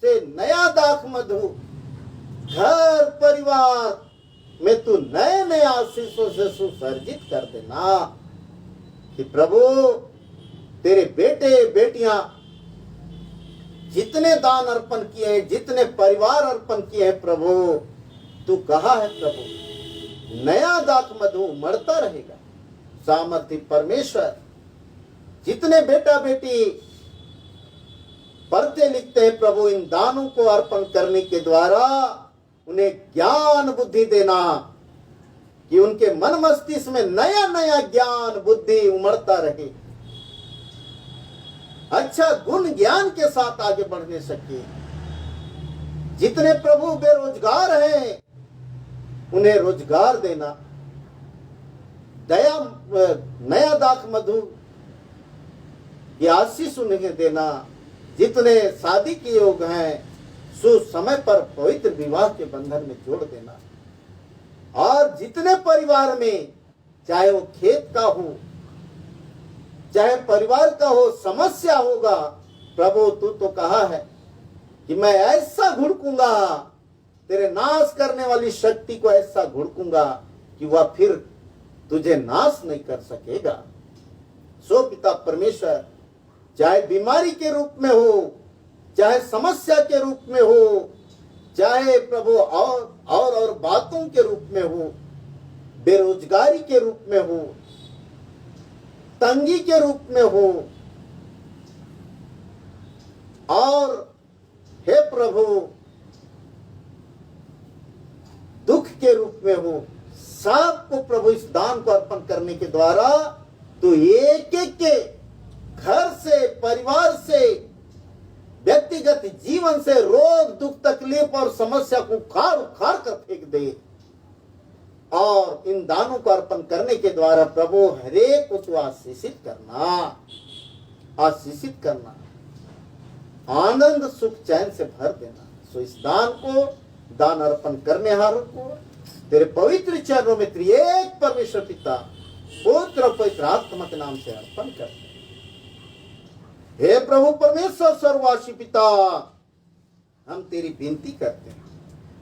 से नया दाख मधु घर परिवार में तू नए नए आशीषों से सुसर्जित कर देना कि प्रभु तेरे बेटे बेटियां जितने दान अर्पण किए हैं, जितने परिवार अर्पण किए हैं प्रभु, तू कहा है प्रभु नया दाख मधु उमड़ता रहेगा। सामर्थ्य परमेश्वर, जितने बेटा बेटी पढ़ते लिखते हैं प्रभु, इन दानों को अर्पण करने के द्वारा उन्हें ज्ञान बुद्धि देना कि उनके मन मस्तिष्क में नया नया ज्ञान बुद्धि उमड़ता रहे, अच्छा गुण ज्ञान के साथ आगे बढ़ने सके। जितने प्रभु बेरोजगार हैं उन्हें रोजगार देना, दया नया दाख मधु की आशीष उन्हें देना। जितने शादी के योग हैं समय पर पवित्र विवाह के बंधन में जोड़ देना। और जितने परिवार में, चाहे वो खेत का हो चाहे परिवार का हो, समस्या होगा प्रभु तू तो कहा है कि मैं ऐसा घुड़कूंगा, तेरे नाश करने वाली शक्ति को ऐसा घुड़कूंगा कि वह फिर तुझे नाश नहीं कर सकेगा। सो पिता परमेश्वर, चाहे बीमारी के रूप में हो, चाहे समस्या के रूप में हो, चाहे प्रभु और बातों के रूप में हो, बेरोजगारी के रूप में हो, तंगी के रूप में हो, और हे प्रभु दुख के रूप में हो, सबको प्रभु इस दान को अर्पण करने के द्वारा तो एक एक के घर से, परिवार से, व्यक्तिगत जीवन से रोग दुख तकलीफ और समस्या को उखाड़ उखाड़ कर फेंक दे। और इन दानों को अर्पण करने के द्वारा प्रभु हरेक को तो आशीषित करना, आनंद सुख चैन से भर देना। सो इस दान को, दान अर्पण करने हारों को तेरे पवित्र चरणों में त्रिएक परमेश्वर पिता, पुत्र और पवित्र आत्मा के नाम से अर्पण करते हैं। हे प्रभु परमेश्वर सर्ववासी पिता, हम तेरी विनती करते हैं,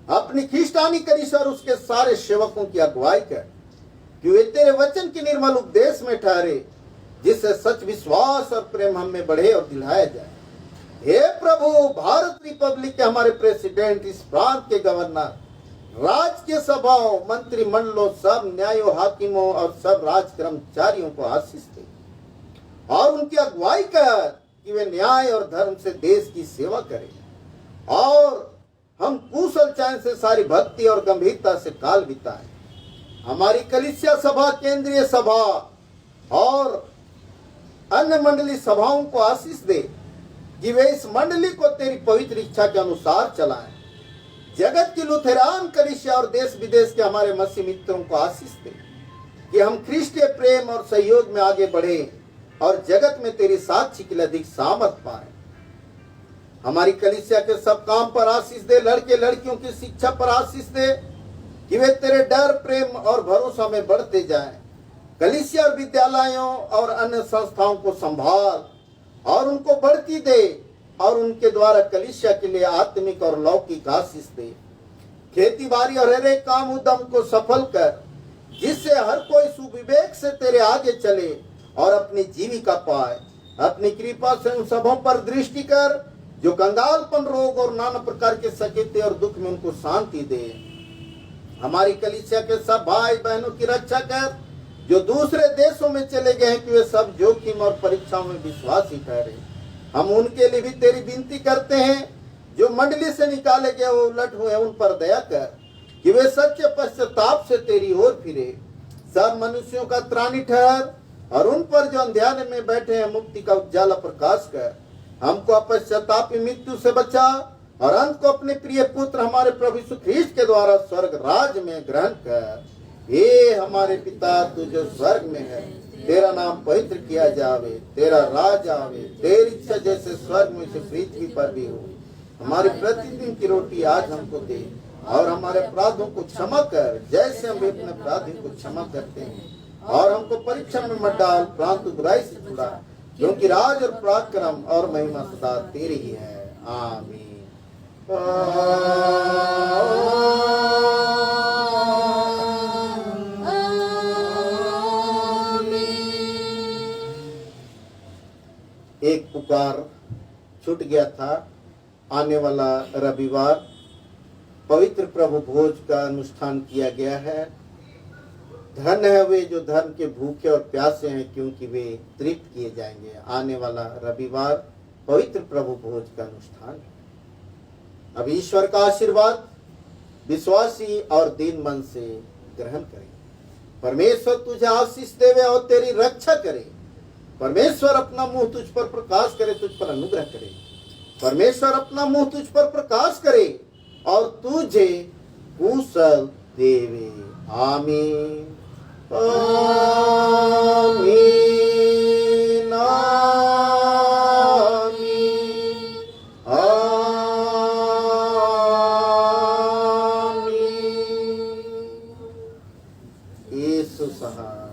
अपनी खिष्टानी कलीसिया और उसके सारे सेवकों की अगुवाई कर कि वे तेरे वचन के निर्मल उपदेश में ठहरे, जिससे सच विश्वास और प्रेम हम में बढ़े और दिलाया जाए। हे प्रभु, भारत रिपब्लिक के हमारे प्रेसिडेंट, इस प्रांत के गवर्नर, राजकीय सभाओं, मंत्रिमंडलों, सब न्यायों, हाकिमों और सब राज कर्मचारियों को आशीष दे और उनकी अगुवाई कर कि वे न्याय और धर्म से देश की सेवा करें और हम कुशल चैन से सारी भक्ति और गंभीरता से काल बिताएं। हमारी कलीसिया सभा, केंद्रीय सभा और अन्य मंडली सभाओं को आशीष दे कि वे इस मंडली को तेरी पवित्र इच्छा के अनुसार चलाएं। जगत की लुथेरान कलीसिया और देश विदेश के हमारे मसीह मित्रों को आशीष दे कि हम ख्रीष्टीय प्रेम और सहयोग में आगे बढ़े और जगत में तेरी साक्षी के लिए अधिक सामर्थ पाए। हमारी कलीसिया के सब काम पर आशीष दे, लड़के लड़कियों की शिक्षा पर आशीष दे कि वे तेरे डर, प्रेम और भरोसा में बढ़ते जाएं। कलीसिया और विद्यालयों और अन्य संस्थाओं को संभाल और उनको बढ़ती दे और उनके द्वारा कलीसिया के लिए आत्मिक और लौकिक आशीष दे। खेती बाड़ी और हर एक काम उद्यम को सफल कर, जिससे हर कोई सुविवेक से तेरे आगे चले और अपनी जीविका पाए। अपनी कृपा से उन सबों पर दृष्टि कर जो कंगालपन, रोग और नाना प्रकार के सकेते और दुख में उनको शांति दे। हमारी कलीसिया के सब भाई बहनों की रक्षा कर जो दूसरे देशों में चले गए हैं कि वे सब जोखिम और परीक्षाओं में विश्वासी ठहरे। हम उनके लिए भी तेरी विनती करते हैं जो मंडली से निकाले गए वो उलट हुए, उन पर दया कर कि वे सच्चे पश्चाताप से तेरी ओर फिरे। सब मनुष्यों का त्राणी ठहर और उन पर जो अंधेरे में बैठे हैं मुक्ति का उजाला प्रकाश कर। हमको अपश्चातापी मृत्यु से बचा और अंत को अपने प्रिय पुत्र हमारे प्रभु यीशु ख्रीस्त के द्वारा स्वर्ग राज में ग्रहण कर। हे हमारे पिता तू जो स्वर्ग में है, तेरा नाम पवित्र किया जावे, तेरा राज आवे, तेरी इच्छा जैसे स्वर्ग में से पृथ्वी पर भी हो। हमारी प्रतिदिन की रोटी आज हमको दे और हमारे अपराधों को क्षमा कर जैसे हम भी अपने अपराधियों को क्षमा करते हैं। और हमको परीक्षा में मत डाल, परंतु बुराई से छुड़ा, क्योंकि राज और पराक्रम और महिमा सदा तेरी ही है। आमीन। एक पुकार छूट गया था। आने वाला रविवार पवित्र प्रभु भोज का अनुष्ठान किया गया है। धन्य है वे जो धर्म के भूखे और प्यासे हैं, क्योंकि वे तृप्त किए जाएंगे। आने वाला रविवार पवित्र प्रभु भोज का अनुष्ठान है। अब ईश्वर का आशीर्वाद विश्वासी और दीन मन से ग्रहण करें। परमेश्वर तुझे आशीष देवे और तेरी रक्षा करे। परमेश्वर अपना मुंह तुझ पर प्रकाश करे, तुझ पर अनुग्रह करे। परमेश्वर अपना मुंह तुझ पर प्रकाश करे और तुझे कुशल देवे। आमीन। आमीन। आमीन। आमीन। यीशु सहाय।